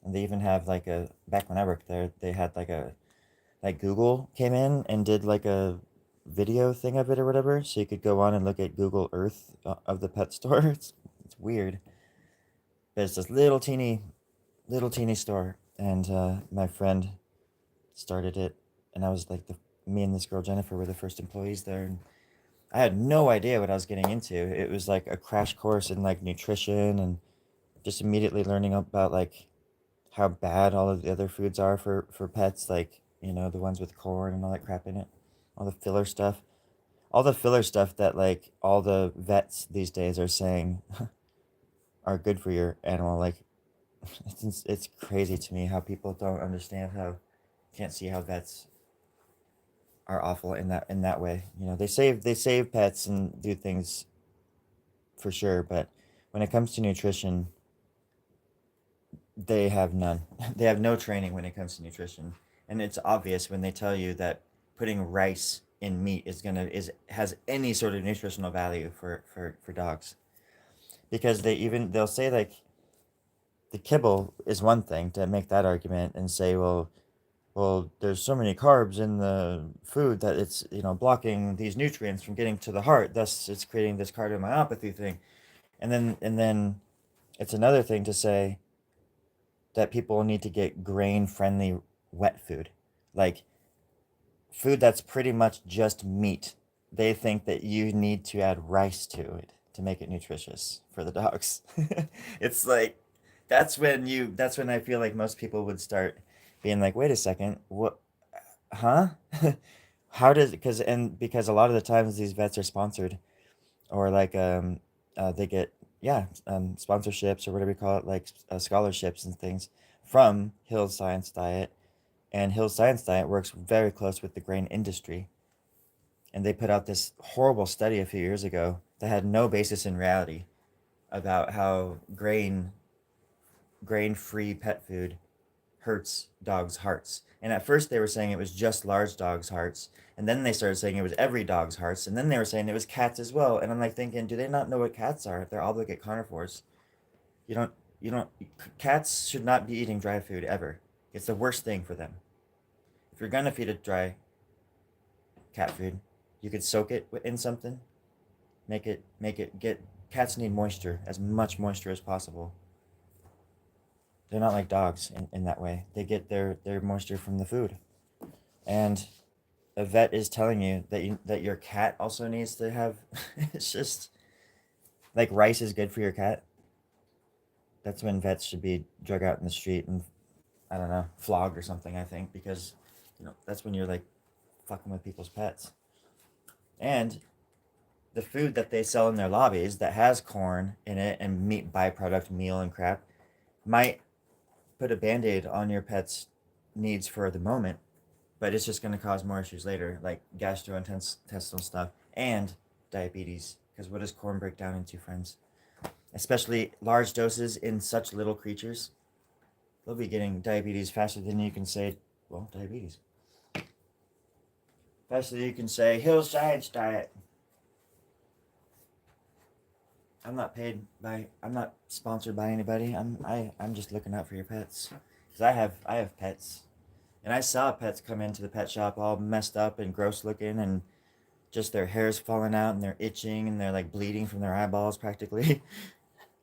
and they even have like back when I worked there, they had like Google came in and did like a video thing of it or whatever, so you could go on and look at Google Earth of the pet store. It's weird, but it's this little teeny store, and my friend started it, and I was like me and this girl Jennifer were the first employees there, and I had no idea what I was getting into. It was like a crash course in like nutrition and just immediately learning about like how bad all of the other foods are for pets, like the ones with corn and all that crap in it, all the filler stuff, all the filler stuff that like all the vets these days are saying are good for your animal. Like it's crazy to me how people don't understand how can't see how vets are awful in that way. They save pets and do things for sure, but when it comes to nutrition, they have none. They have no training when it comes to nutrition, and it's obvious when they tell you that putting rice in meat has any sort of nutritional value for dogs, because they'll say like the kibble is one thing to make that argument and say, well, there's so many carbs in the food that it's blocking these nutrients from getting to the heart, thus it's creating this cardiomyopathy thing. And then it's another thing to say that people need to get grain friendly wet food, like food that's pretty much just meat. They think that you need to add rice to it to make it nutritious for the dogs. It's like that's when I feel like most people would start being like, wait a second, what, huh? How does because a lot of the times these vets are sponsored or like they get sponsorships or whatever you call it, like scholarships and things from Hill's Science Diet. And Hill's Science Diet works very close with the grain industry. And they put out this horrible study a few years ago that had no basis in reality about how grain-free pet food hurts dogs' hearts. And at first they were saying it was just large dogs' hearts, and then they started saying it was every dog's hearts, and then they were saying it was cats as well. And I'm like thinking, do they not know what cats are? They're obligate carnivores. You don't you don't Cats should not be eating dry food ever. It's the worst thing for them. If you're gonna feed it dry cat food, you could soak it in something, make it get cats need moisture, as much moisture as possible. They're not like dogs in that way. They get their moisture from the food. And a vet is telling you that your cat also needs to have it's just like rice is good for your cat. That's when vets should be drug out in the street and I don't know, flogged or something, I think, because that's when you're like fucking with people's pets. And the food that they sell in their lobbies that has corn in it and meat byproduct meal and crap might put a band-aid on your pet's needs for the moment, but it's just going to cause more issues later, like gastrointestinal stuff and diabetes. Because what does corn break down into, friends? Especially large doses in such little creatures, they'll be getting diabetes faster than you can say, well, diabetes. Faster than you can say, Hill Science Diet. I'm not sponsored by anybody. I'm just looking out for your pets. Because I have pets. And I saw pets come into the pet shop all messed up and gross looking and just their hair's falling out and they're itching and they're like bleeding from their eyeballs practically.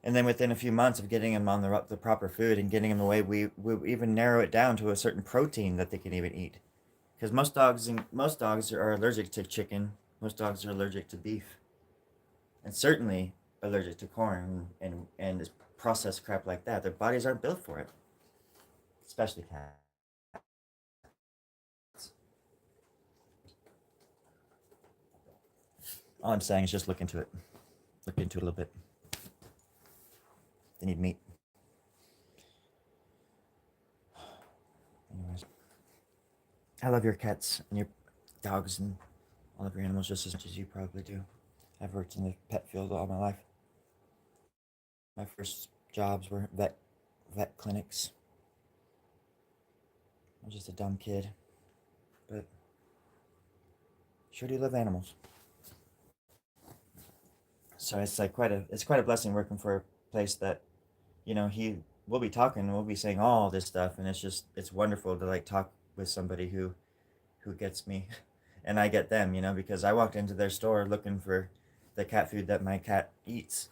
And then within a few months of getting them on the proper food and getting them away, we even narrow it down to a certain protein that they can even eat. Because most dogs are allergic to chicken. Most dogs are allergic to beef, and certainly allergic to corn and processed crap like that. Their bodies aren't built for it, especially cats. All I'm saying is just look into it. Look into it a little bit. They need meat. Anyways, I love your cats and your dogs and all of your animals just as much as you probably do. I've worked in the pet field all my life. My first jobs were vet clinics. I'm just a dumb kid, but sure do love animals. So it's like quite a blessing working for a place that, he will be talking and we'll be saying all this stuff, and it's wonderful to like talk with somebody who gets me, and I get them, because I walked into their store looking for the cat food that my cat eats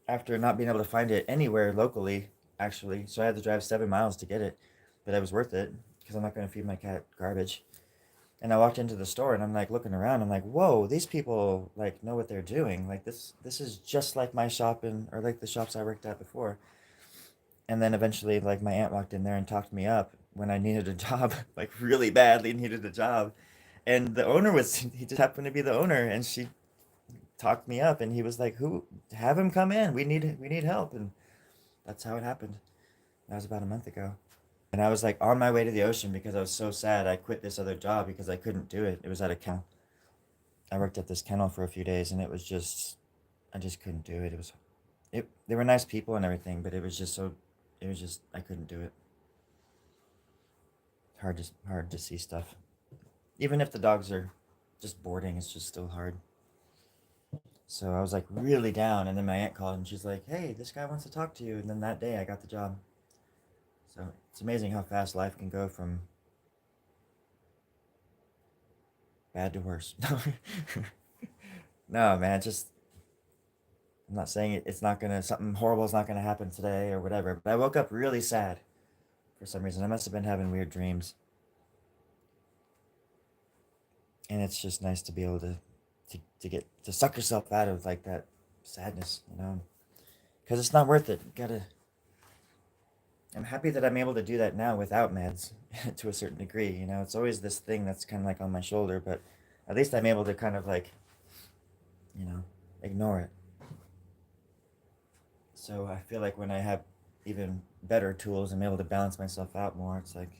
after not being able to find it anywhere locally, actually. So I had to drive 7 miles to get it, but it was worth it because I'm not going to feed my cat garbage. And I walked into the store and I'm like looking around. I'm like, whoa, these people like know what they're doing. Like this is just like my shop or like the shops I worked at before. And then eventually, like my aunt walked in there and talked me up when I needed a job, like really badly needed a job. And the owner he just happened to be the owner, and she talked me up, and he was like, "Who? Have him come in. We need help." And that's how it happened. That was about a month ago. And I was like on my way to the ocean because I was so sad. I quit this other job because I couldn't do it. It was at a kennel. I worked at this kennel for a few days, and I just couldn't do it. They were nice people and everything, but I couldn't do it. Hard to see stuff. Even if the dogs are just boarding, it's just still hard. So I was like really down, and then my aunt called and she's like, "Hey, this guy wants to talk to you." And then that day I got the job. So it's amazing how fast life can go from bad to worse. No, man, just I'm not saying it's not gonna something horrible is not gonna happen today or whatever. But I woke up really sad for some reason. I must have been having weird dreams, and it's just nice to be able to get to suck yourself out of like that sadness, because it's not worth it. I'm happy that I'm able to do that now without meds to a certain degree. It's always this thing that's kind of like on my shoulder, but at least I'm able to kind of like, ignore it. So I feel like when I have even better tools, I'm able to balance myself out more. It's like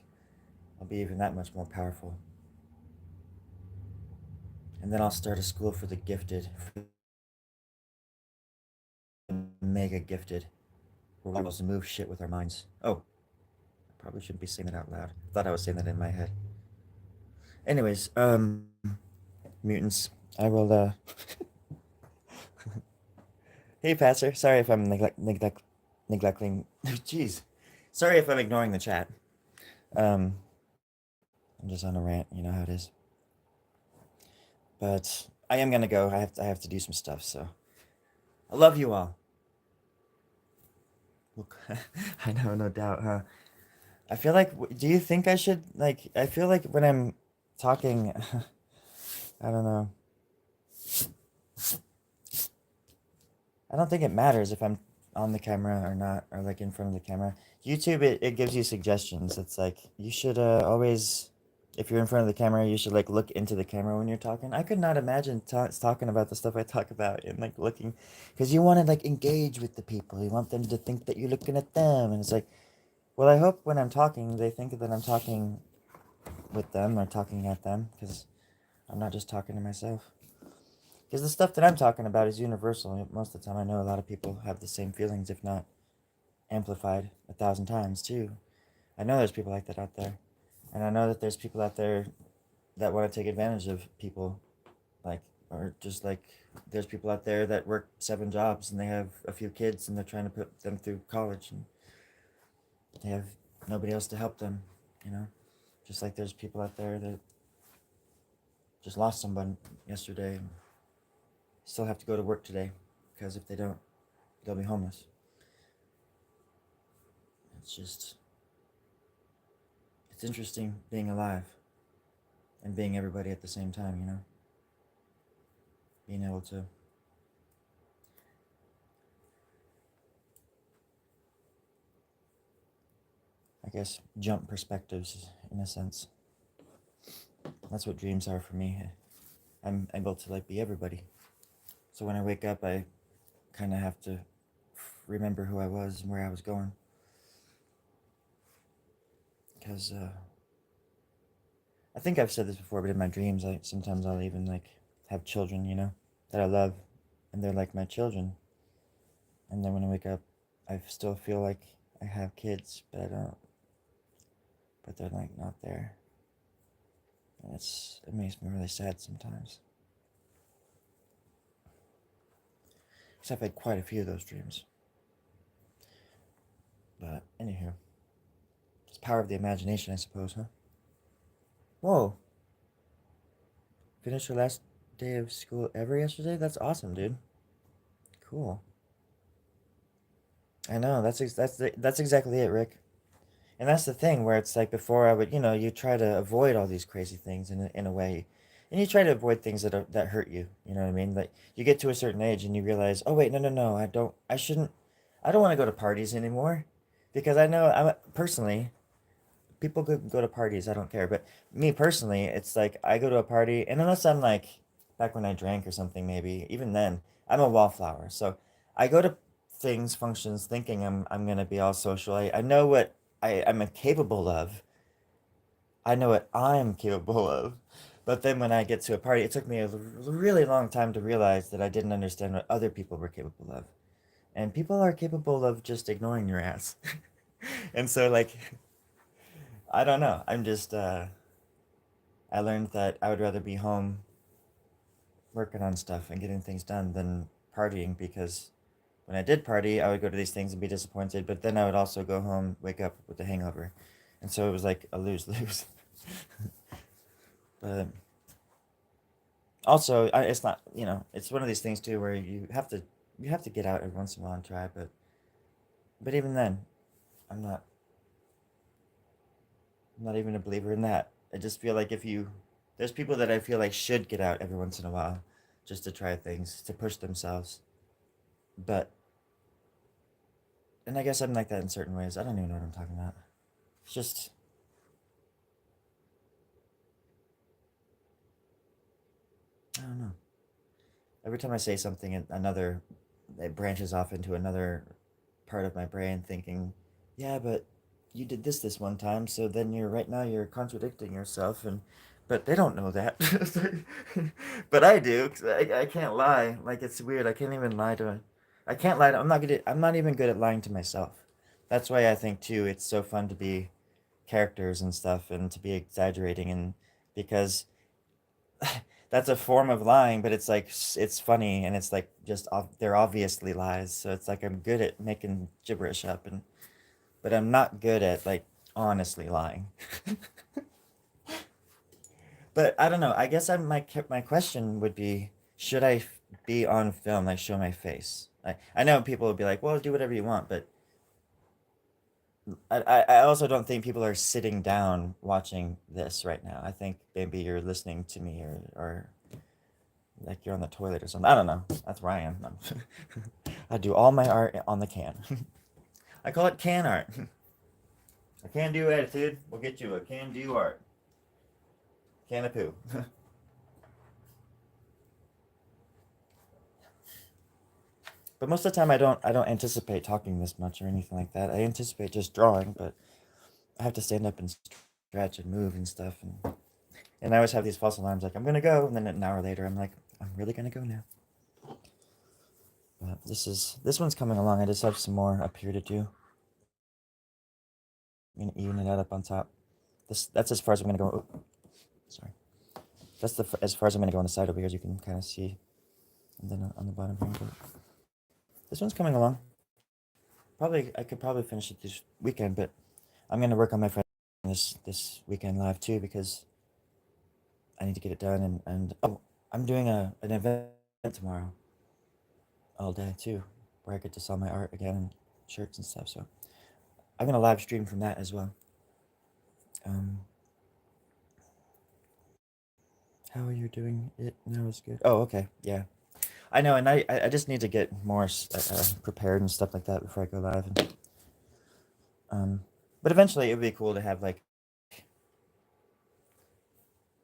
I'll be even that much more powerful. And then I'll start a school for the gifted, for the mega gifted, where we're able to move shit with our minds. Oh, I probably shouldn't be saying that out loud. I thought I was saying that in my head. Anyways, mutants, I will, hey, Pastor. Sorry if I'm neglecting. Jeez. Sorry if I'm ignoring the chat. I'm just on a rant. You know how it is. But I am gonna go. I have to do some stuff. So I love you all. I know, no doubt, huh? I feel like. Do you think I should like? I feel like when I'm talking, I don't know. I don't think it matters if I'm on the camera or not, or like in front of the camera. YouTube, it gives you suggestions. It's like you should always, if you're in front of the camera, you should like look into the camera when you're talking. I could not imagine talking about the stuff I talk about and like looking, because you want to like engage with the people. You want them to think that you're looking at them, and it's like, well, I hope when I'm talking, they think that I'm talking with them or talking at them, because I'm not just talking to myself. Because the stuff that I'm talking about is universal. Most of the time, I know a lot of people have the same feelings, if not amplified 1,000 times, too. I know there's people like that out there. And I know that there's people out there that want to take advantage of people. Like, or just like, there's people out there that work 7 jobs and they have a few kids and they're trying to put them through college and they have nobody else to help them, you know? Just like there's people out there that just lost someone yesterday and still have to go to work today because if they don't, they'll be homeless. It's just, it's interesting being alive and being everybody at the same time, you know? Being able to, I guess, jump perspectives in a sense. That's what dreams are for me. I'm able to like be everybody. So when I wake up, I kind of have to remember who I was and where I was going. Because I think I've said this before, but in my dreams, sometimes I'll even like have children, you know, that I love, and they're like my children. And then when I wake up, I still feel like I have kids, but I don't. But they're like not there, and it makes me really sad sometimes. Because I've had quite a few of those dreams. But anywho, it's power of the imagination, I suppose, huh? Whoa! Finished your last day of school ever yesterday? That's awesome, dude. Cool. I know. That's exactly it, Rick. And that's the thing where it's like before I would, you try to avoid all these crazy things in a way, and you try to avoid things that hurt you. You know what I mean? Like you get to a certain age and you realize, oh wait, no, no, no, I shouldn't, I don't want to go to parties anymore, because I know I'm personally, people could go to parties, I don't care, but me personally, it's like I go to a party, and unless I'm like back when I drank or something, maybe even then, I'm a wallflower. So I go to things, functions, thinking I'm gonna be all social. I know what I'm capable of. I know what I'm capable of. But then when I get to a party, it took me a really long time to realize that I didn't understand what other people were capable of. And people are capable of just ignoring your ass. And so, like, I don't know. I learned that I would rather be home working on stuff and getting things done than partying, because when I did party, I would go to these things and be disappointed, but then I would also go home, wake up with a hangover. And so it was like a lose lose. But also, it's not, it's one of these things too where you have to get out every once in a while and try, but even then, I'm not I'm not even a believer in that. I just feel like there's people that I feel like should get out every once in a while just to try things, to push themselves. But, and I guess I'm like that in certain ways. I don't even know what I'm talking about. It's just, I don't know. Every time I say something, it branches off into another part of my brain thinking, yeah, but you did this one time, so then right now you're contradicting yourself, and but they don't know that. But I do, 'cause I can't lie. Like, it's weird. I can't even lie to. I can't lie to. I'm not even good at lying to myself. That's why I think too. It's so fun to be characters and stuff, and to be exaggerating, and because that's a form of lying, but it's like it's funny, and it's like just they're obviously lies. So it's like I'm good at making gibberish up, and but I'm not good at like honestly lying. But I don't know. I guess my question would be, should I be on film, like show my face? I know people would be like, well, do whatever you want, but I also don't think people are sitting down watching this right now. I think maybe you're listening to me, or like you're on the toilet or something. I don't know. That's where I am. I do all my art on the can. I call it can art. A can do attitude will get you a can do art. Can of poo. But most of the time I don't anticipate talking this much or anything like that. I anticipate just drawing, but I have to stand up and stretch and move and stuff, and I always have these false alarms like I'm gonna go, and then an hour later I'm like, I'm really gonna go now. But this one's coming along. I just have some more up here to do. I'm gonna even it out up on top. That's as far as I'm gonna go. Oh, sorry. That's as far as I'm gonna go on the side over here, as you can kind of see, and then on the bottom here. But this one's coming along. I could probably finish it this weekend, but I'm gonna work on my friend this weekend live too, because I need to get it done, and oh, I'm doing an event tomorrow all day too, where I get to sell my art again and shirts and stuff. So I'm gonna live stream from that as well. How are you doing? It now is good. Oh, okay, yeah. I know, and I just need to get more prepared and stuff like that before I go live. But eventually it would be cool to have like,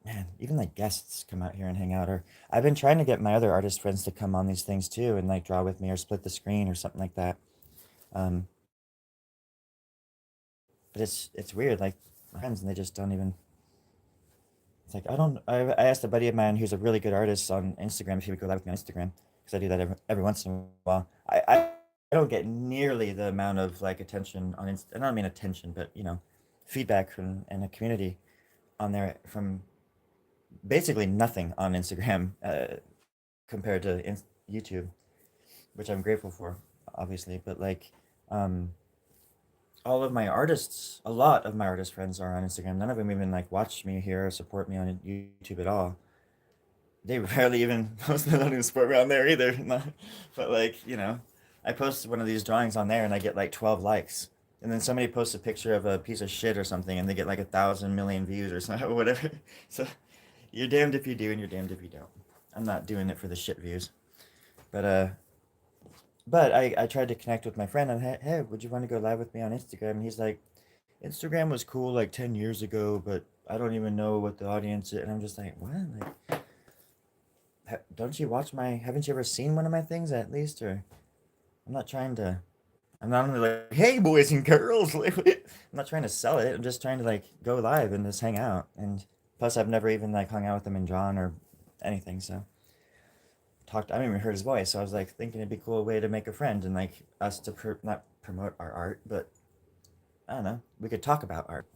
man, even like guests come out here and hang out. Or I've been trying to get my other artist friends to come on these things too, and like draw with me or split the screen or something like that. Um, but it's weird, like my friends, and they just don't even. It's like I asked a buddy of mine who's a really good artist on Instagram if he would go live with me on Instagram, because I do that every once in a while. I don't get nearly the amount of like attention on I don't mean attention, but feedback from and a community on there from basically nothing on Instagram compared to YouTube, which I'm grateful for, obviously. But like, um, a lot of my artist friends are on Instagram. None of them even like watch me here or support me on YouTube at all. They rarely even most of them don't even support me on there either. But like, I post one of these drawings on there and I get like 12 likes. And then somebody posts a picture of a piece of shit or something and they get like 1,000,000,000 views or something or whatever. So you're damned if you do and you're damned if you don't. I'm not doing it for the shit views. But I tried to connect with my friend and hey, would you want to go live with me on Instagram? And he's like, Instagram was cool like 10 years ago, but I don't even know what the audience is. And I'm just like, what? Like, don't you watch haven't you ever seen one of my things at least? Or I'm not trying to, I'm not only like, hey boys and girls, I'm not trying to sell it. I'm just trying to like go live and just hang out. And plus I've never even like hung out with him and drawn or anything. So I haven't even heard his voice. So I was like thinking it'd be a cool way to make a friend and like us to not promote our art, but I don't know, we could talk about art.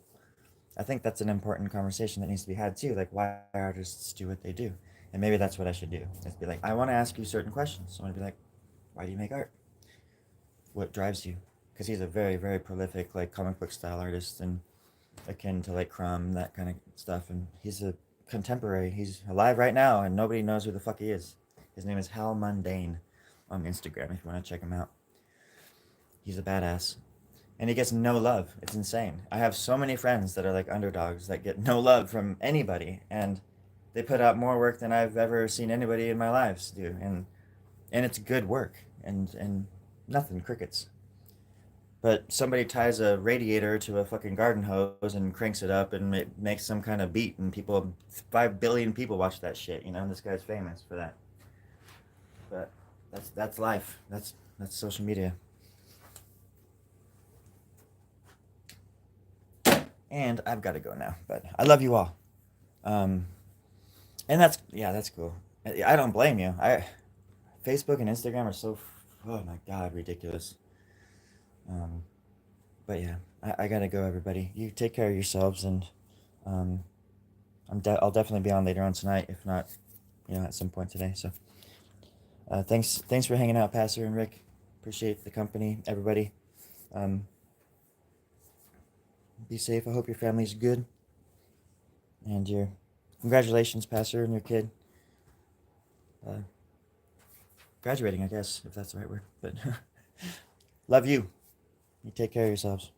I think that's an important conversation that needs to be had too. Like why artists do what they do. And maybe that's what I should do. Is be like, I want to ask you certain questions. So I want to be like, why do you make art? What drives you? Because he's a very, very prolific like comic book style artist and akin to like Crumb, that kind of stuff. And he's a contemporary. He's alive right now and nobody knows who the fuck he is. His name is Hal Mundane on Instagram if you want to check him out. He's a badass. And he gets no love. It's insane. I have so many friends that are like underdogs that get no love from anybody, and they put out more work than I've ever seen anybody in my lives do, and it's good work, and nothing crickets. But somebody ties a radiator to a fucking garden hose and cranks it up, and it makes some kind of beat, and 5 billion people watch that shit. And this guy's famous for that. But that's life. That's social media. And I've got to go now, but I love you all. And that's cool. I don't blame you. Facebook and Instagram are so, oh my God, ridiculous. Um, but yeah, I gotta go, everybody. You take care of yourselves, and um, I'll definitely be on later on tonight, if not, at some point today. So, thanks for hanging out, Pastor and Rick. Appreciate the company, everybody. Um, be safe. I hope your family's good, and congratulations, Pastor, and your kid. Graduating, I guess, if that's the right word. But love you. You take care of yourselves.